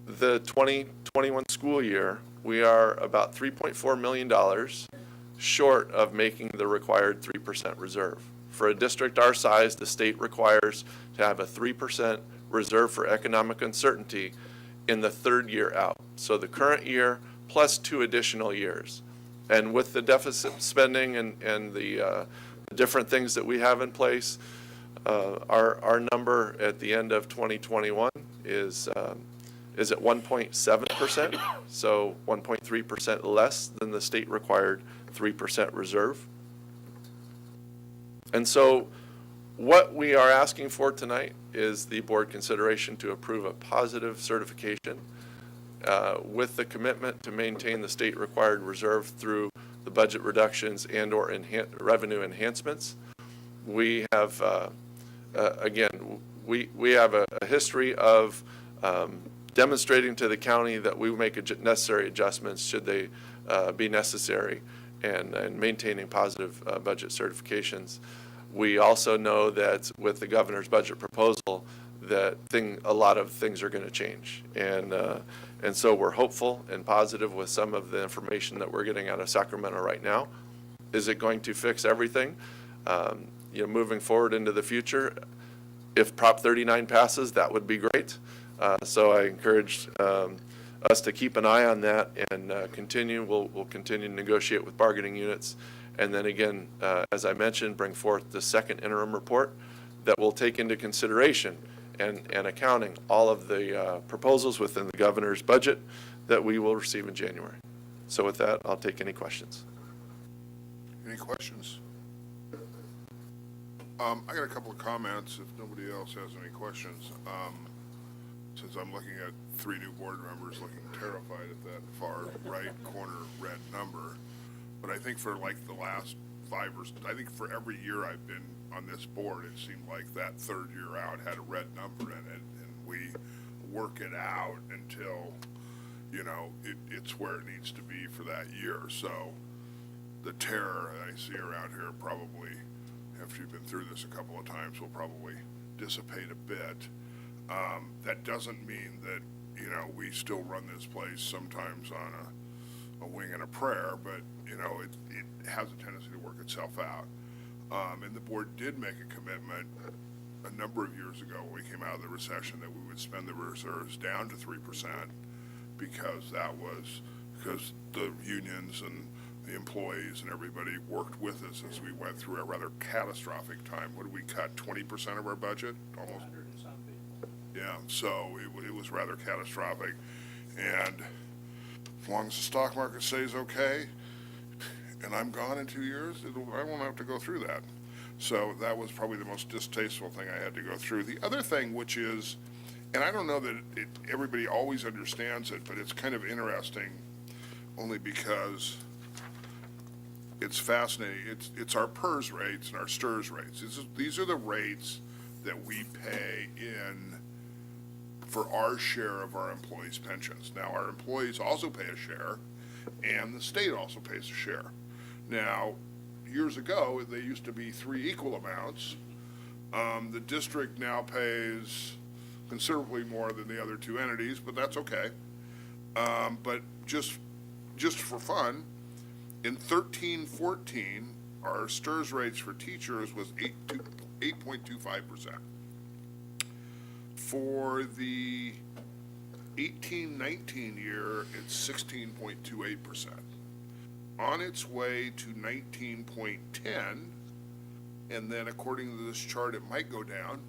the 2021 school year, we are about $3.4 million short of making the required 3% reserve. For a district our size, the state requires to have a 3% reserve for economic uncertainty in the third year out. So the current year plus 2 additional years. And with the deficit spending and the different things that we have in place, our number at the end of 2021 is at 1.7%, so 1.3% less than the state required 3% reserve. And so what we are asking for tonight is the board consideration to approve a positive certification with the commitment to maintain the state required reserve through the budget reductions and or revenue enhancements. We have, again, we have a history of demonstrating to the county that we make necessary adjustments should they be necessary and maintaining positive budget certifications. We also know that with the governor's budget proposal that a lot of things are going to change. And so we're hopeful and positive with some of the information that we're getting out of Sacramento right now. Is it going to fix everything? Moving forward into the future, if Prop 39 passes, that would be great. So I encourage us to keep an eye on that and continue. We'll continue to negotiate with bargaining units. And then again, as I mentioned, bring forth the second interim report that will take into consideration and accounting all of the proposals within the governor's budget that we will receive in January. So with that, I'll take any questions.
Any questions? I got a couple of comments if nobody else has any questions. Since I'm looking at 3 new board members looking terrified at that far right corner red number. But I think for like the last 5 or I think for every year I've been on this board, it seemed like that third year out had a red number in it, and we work it out until, it's where it needs to be for that year. So the terror I see around here probably, after you've been through this a couple of times, will probably dissipate a bit. That doesn't mean that, we still run this place sometimes on a wing and a prayer, but, it has a tendency to work itself out. And the board did make a commitment a number of years ago when we came out of the recession that we would spend the reserves down to 3% because the unions and the employees and everybody worked with us as we went through a rather catastrophic time. What did we cut, 20% of our budget? Almost. Yeah, so it was rather catastrophic. And as long as the stock market stays okay, and I'm gone in 2 years, I won't have to go through that. So that was probably the most distasteful thing I had to go through. The other thing, which is, and I don't know that everybody always understands it, but it's kind of interesting only because it's fascinating. It's our PERS rates and our STRS rates. These are the rates that we pay in for our share of our employees' pensions. Now, our employees also pay a share, and the state also pays a share. Now, years ago, they used to be 3 equal amounts. The district now pays considerably more than the other 2 entities, but that's okay. But just for fun, in 13-14, our STRS rates for teachers was 8.25%. For the 18-19 year, it's 16.28%. On its way to 19.10, and then according to this chart, it might go down,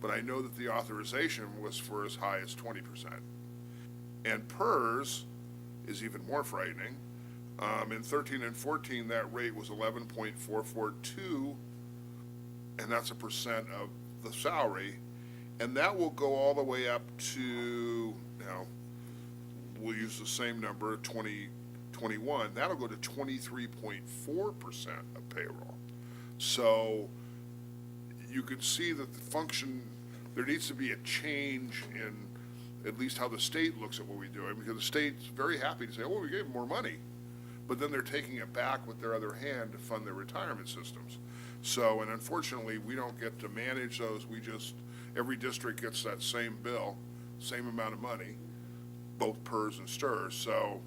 but I know that the authorization was for as high as 20%. And PERS is even more frightening. In 13 and 14, that rate was 11.442, and that's a percent of the salary. And that will go all the way up to, now, we'll use the same number, 2021. That'll go to 23.4% of payroll. So you can see that the function, there needs to be a change in at least how the state looks at what we do. Because the state's very happy to say, oh, we gave them more money. But then they're taking it back with their other hand to fund their retirement systems. So, and unfortunately, we don't get to manage those. We just, every district gets that same bill, same amount of money, both PERS and STIRS. So,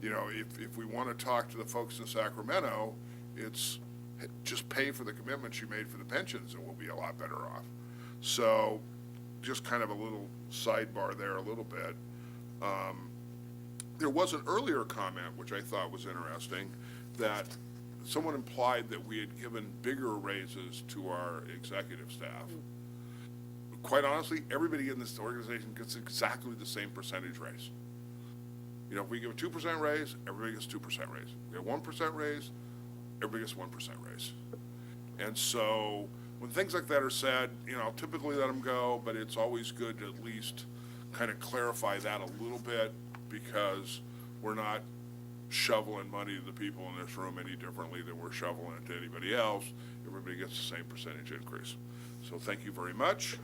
you know, if we want to talk to the folks in Sacramento, it's just pay for the commitments you made for the pensions and we'll be a lot better off. So just kind of a little sidebar there a little bit. There was an earlier comment, which I thought was interesting, that someone implied that we had given bigger raises to our executive staff. Quite honestly, everybody in this organization gets exactly the same percentage raise. You know, if we give a 2% raise, everybody gets 2% raise. We have 1% raise, everybody gets 1% raise. And so when things like that are said, you know, I'll typically let them go, but it's always good to at least kind of clarify that a little bit, because we're not shoveling money to the people in this room any differently than we're shoveling it to anybody else. Everybody gets the same percentage increase. So thank you very much.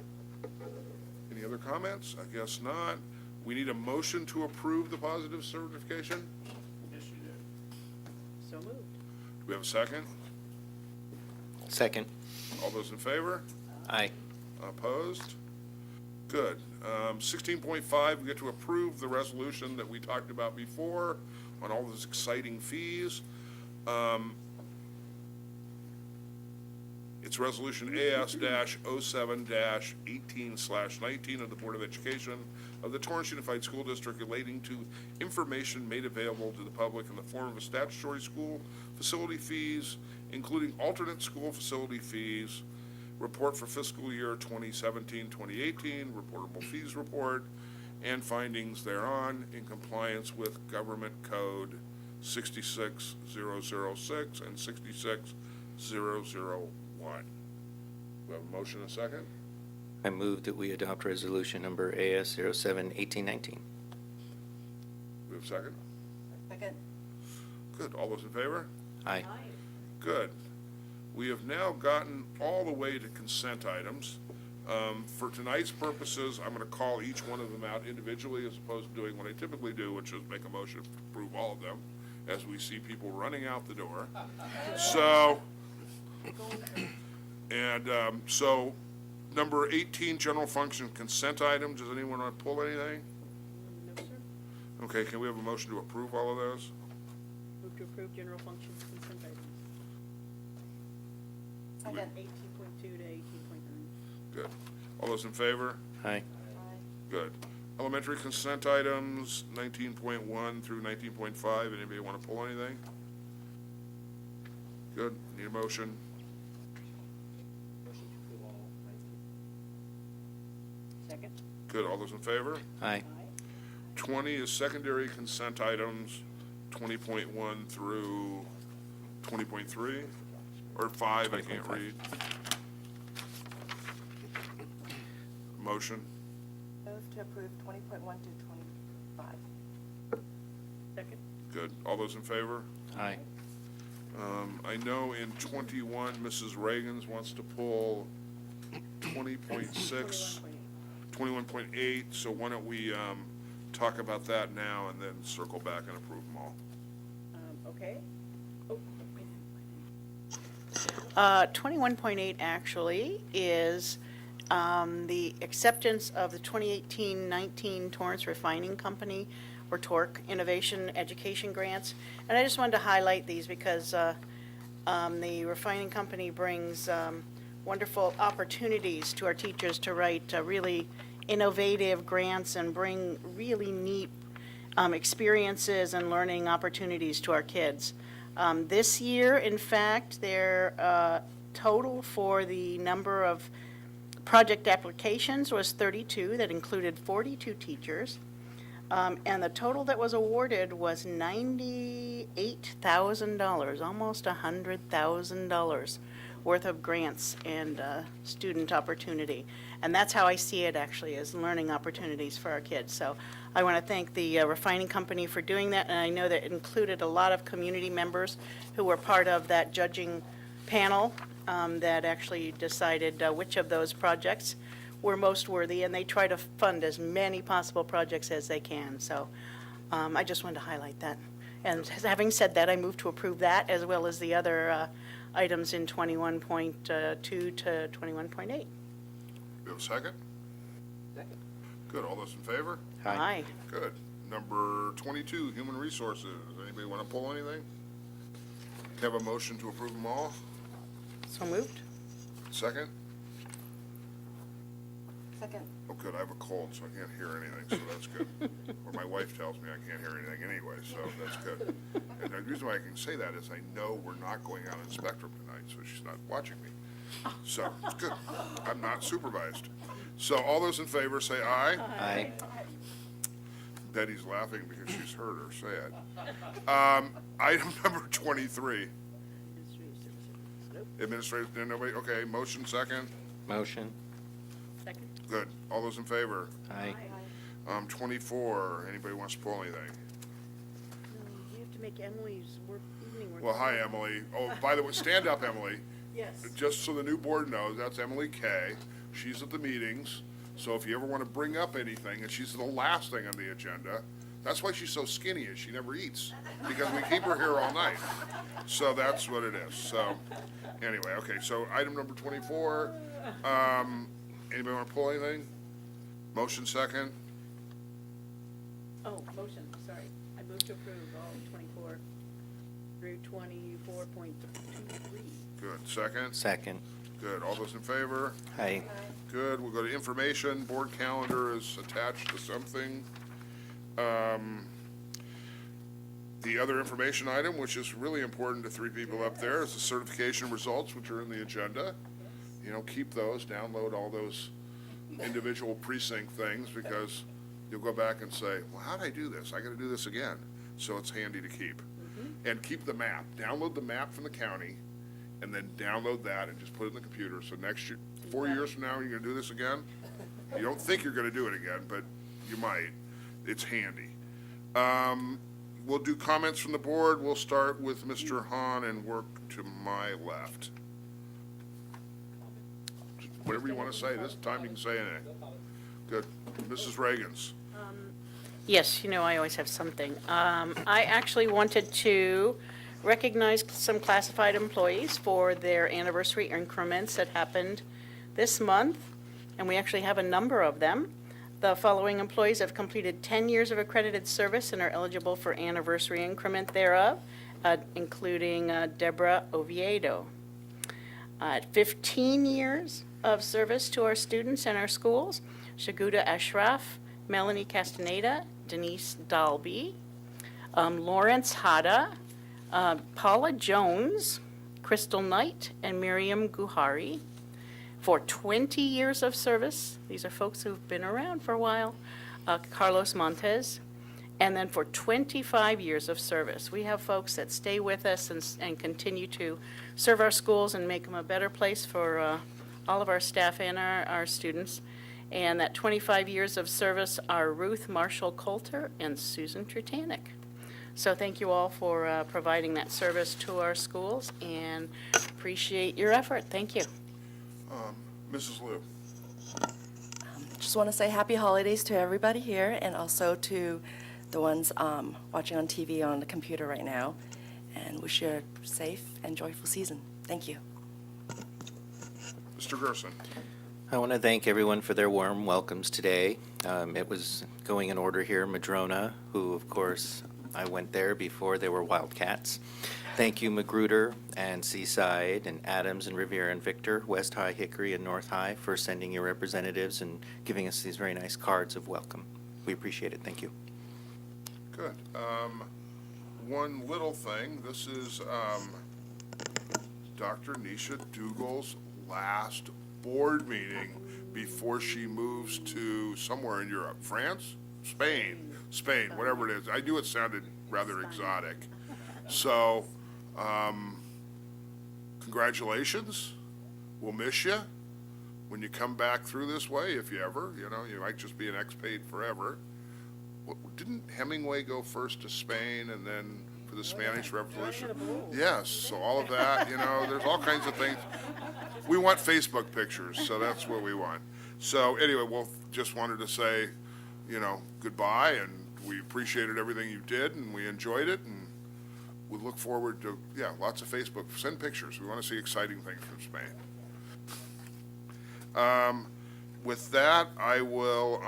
Any other comments? I guess not. We need a motion to approve the positive certification.
Yes, you did. So moved.
Do we have a second?
Second.
All those in favor?
Aye.
Opposed? Good. 16.5, we get to approve the resolution that we talked about before on all those exciting fees. It's Resolution AS-07-18/19 of the Board of Education of the Torrance Unified School District relating to information made available to the public in the form of a statutory school facility fees, including alternate school facility fees, report for fiscal year 2017-2018, reportable fees report, and findings thereon in compliance with Government Code 66006 and 66001. We have a motion and a second?
I move that we adopt resolution number AS-07-1819.
We have a second?
Second.
Good. All those in favor?
Aye.
Good. We have now gotten all the way to consent items. For tonight's purposes, I'm going to call each one of them out individually as opposed to doing what I typically do, which is make a motion to approve all of them as we see people running out the door. So, so number 18, general function consent items. Does anyone want to pull anything?
No, sir.
Okay, can we have a motion to approve all of those?
Move to approve general functions consent items.
Second.
18.2 to 18.9.
Good. All those in favor?
Aye.
Good. Elementary consent items, 19.1 through 19.5. Anybody want to pull anything? Good. Need a motion?
Motion to approve all 19.
Second.
Good. All those in favor?
Aye.
20 is secondary consent items, 20.1 through 20.3, or 5, I can't
20.5.
read. Motion?
Move to approve 20.1 to 25.
Second.
Good. All those in favor?
Aye.
I know in 21, Mrs. Reagan's wants to pull 20.6, 21.8, so why don't we talk about that now and then circle back and approve them all.
Okay. Oh, wait. 21.8 actually is the acceptance of the 2018-19 Torrance Refining Company, or TORC, Innovation Education Grants. And I just wanted to highlight these because the refining company brings wonderful opportunities to our teachers to write really innovative grants and bring really neat experiences and learning opportunities to our kids. This year, in fact, their total for the number of project applications was 32. That included 42 teachers. And the total that was awarded was $98,000, almost $100,000 worth of grants and student opportunity. And that's how I see it, actually, as learning opportunities for our kids. So I want to thank the refining company for doing that, and I know that it included a lot of community members who were part of that judging panel that actually decided which of those projects were most worthy, and they try to fund as many possible projects as they can. So I just wanted to highlight that. And having said that, I move to approve that as well as the other items in 21.2 to 21.8.
You have a second?
Second.
Good, all those in favor?
Aye.
Good. Number 22, Human Resources. Anybody want to pull anything? Have a motion to approve them all?
So moved.
Second?
Second.
Oh, good, I have a cold, so I can't hear anything, so that's good. Or my wife tells me I can't hear anything anyway, so that's good. And the reason why I can say that is I know we're not going out in Spectrum tonight, so she's not watching me. So, it's good. I'm not supervised. So all those in favor say aye.
Aye.
Betty's laughing because she's heard her say it. Item number 23. Administrative, nobody, okay, motion second.
Motion.
Second.
Good. All those in favor?
Aye.
24, anybody wants to pull anything?
We have to make Emily's evening work.
Well, hi, Emily. Oh, by the way, stand up, Emily.
Yes.
Just so the new board knows, that's Emily Kay. She's at the meetings, so if you ever want to bring up anything, and she's the last thing on the agenda, that's why she's so skinny, is she never eats, because we keep her here all night. So that's what it is. So, anyway, okay, so item number 24, anybody want to pull anything? Motion second?
Oh, motion, sorry. I move to approve all 24 through 24.23.
Good. Second?
Second.
Good. All those in favor?
Aye.
Good. We'll go to information. Board calendar is attached to something. The other information item, which is really important to three people up there, is the certification results, which are in the agenda. You know, keep those, download all those individual precinct things, because you'll go back and say, well, how'd I do this? I gotta do this again. So it's handy to keep. And keep the map. Download the map from the county, and then download that and just put it in the computer. So next year, 4 years from now, you're gonna do this again? You don't think you're gonna do it again, but you might. It's handy. We'll do comments from the board. We'll start with Mr. Hahn and work to my left. Whatever you want to say. This time you can say anything. Good. Mrs. Reagan's.
Yes, you know, I always have something. I actually wanted to recognize some classified employees for their anniversary increments that happened this month, and we actually have a number of them. The following employees have completed 10 years of accredited service and are eligible for anniversary increment thereof, including Deborah Oviedo. 15 years of service to our students and our schools, Shaguda Ashraf, Melanie Castaneda, Denise Dalby, Lawrence Hada, Paula Jones, Crystal Knight, and Miriam Guhari. For 20 years of service, these are folks who've been around for a while, Carlos Montes. And then for 25 years of service, we have folks that stay with us and continue to serve our schools and make them a better place for all of our staff and our students. And that 25 years of service are Ruth Marshall Coulter and Susan Trutanek. So thank you all for providing that service to our schools, and appreciate your effort. Thank you.
Mrs. Liu.
Just want to say happy holidays to everybody here, and also to the ones watching on TV on the computer right now, and wish you a safe and joyful season. Thank you.
Mr. Gerson.
I want to thank everyone for their warm welcomes today. It was going in order here. Madrona, who, of course, I went there before they were Wildcats. Thank you, Magruder and Seaside and Adams and Riviera and Victor, West High, Hickory, and North High for sending your representatives and giving us these very nice cards of welcome. We appreciate it. Thank you.
Good. One little thing, this is Dr. Nisha Dougal's last board meeting before she moves to somewhere in Europe. France? Spain, whatever it is. I knew it sounded rather exotic. So, congratulations. We'll miss you when you come back through this way, if you ever, you might just be an expat forever. Didn't Hemingway go first to Spain and then for the Spanish Revolution? Yes, so all of that, there's all kinds of things. We want Facebook pictures, so that's what we want. So anyway, just wanted to say, goodbye, and we appreciated everything you did, and we enjoyed it, and we look forward to, lots of Facebook. Send pictures. We want to see exciting things from Spain. With that, I will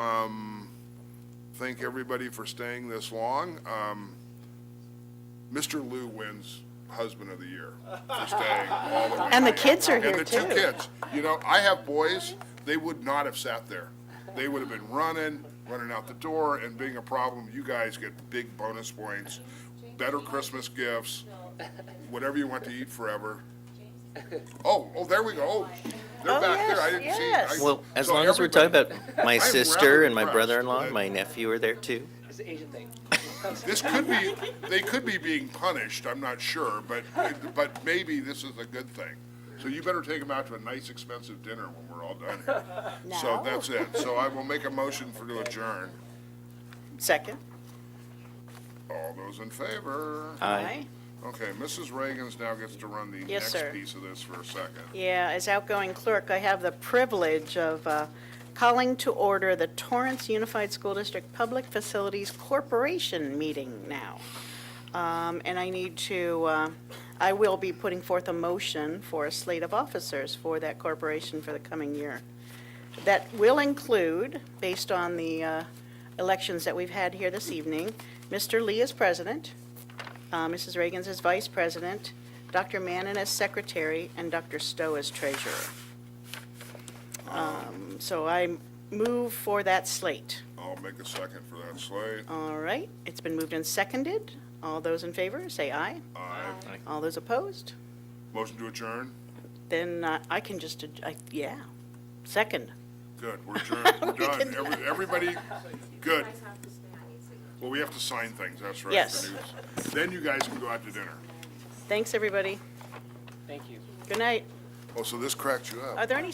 thank everybody for staying this long. Mr. Liu wins Husband of the Year for staying all the way.
And the kids are here,
And the two
too.
kids. I have boys, they would not have sat there. They would have been running out the door and being a problem. You guys get big bonus points, better Christmas gifts, whatever you want to eat forever. Oh, there we go. They're back there. I didn't see.
Well, as
so
long as we're talking about
everybody-
my
I'm
sister
rather
and my
impressed
brother-in-law,
that
my nephew are there too.
It's an Asian thing.
they could be being punished, I'm not sure, but maybe this is a good thing. So you better take them out to a nice, expensive dinner when we're all done here. So that's it. So I will make a motion to adjourn.
Second.
All those in favor?
Aye.
Okay, Mrs. Reagan's now gets to run the
Yes,
next
sir.
piece of this for a second.
Yeah, as outgoing clerk, I have the privilege of calling to order the Torrance Unified School District Public Facilities Corporation meeting now. And I will be putting forth a motion for a slate of officers for that corporation for the coming year. That will include, based on the elections that we've had here this evening, Mr. Lee as president, Mrs. Reagan's as vice president, Dr. Mannon as secretary, and Dr. Stowe as treasurer. So I move for that slate.
I'll make a second for that slate.
All right, it's been moved and seconded. All those in favor, say aye.
Aye.
All those opposed?
Motion to adjourn?
Then I can just, second.
Good, we're adjourned, we're done. Everybody, good. Well, we have to sign things, that's right.
Yes.
for news. Then you guys can go out to dinner.
Thanks, everybody.
Thank you.
Good night.
Oh, so this cracked you up?
Are there any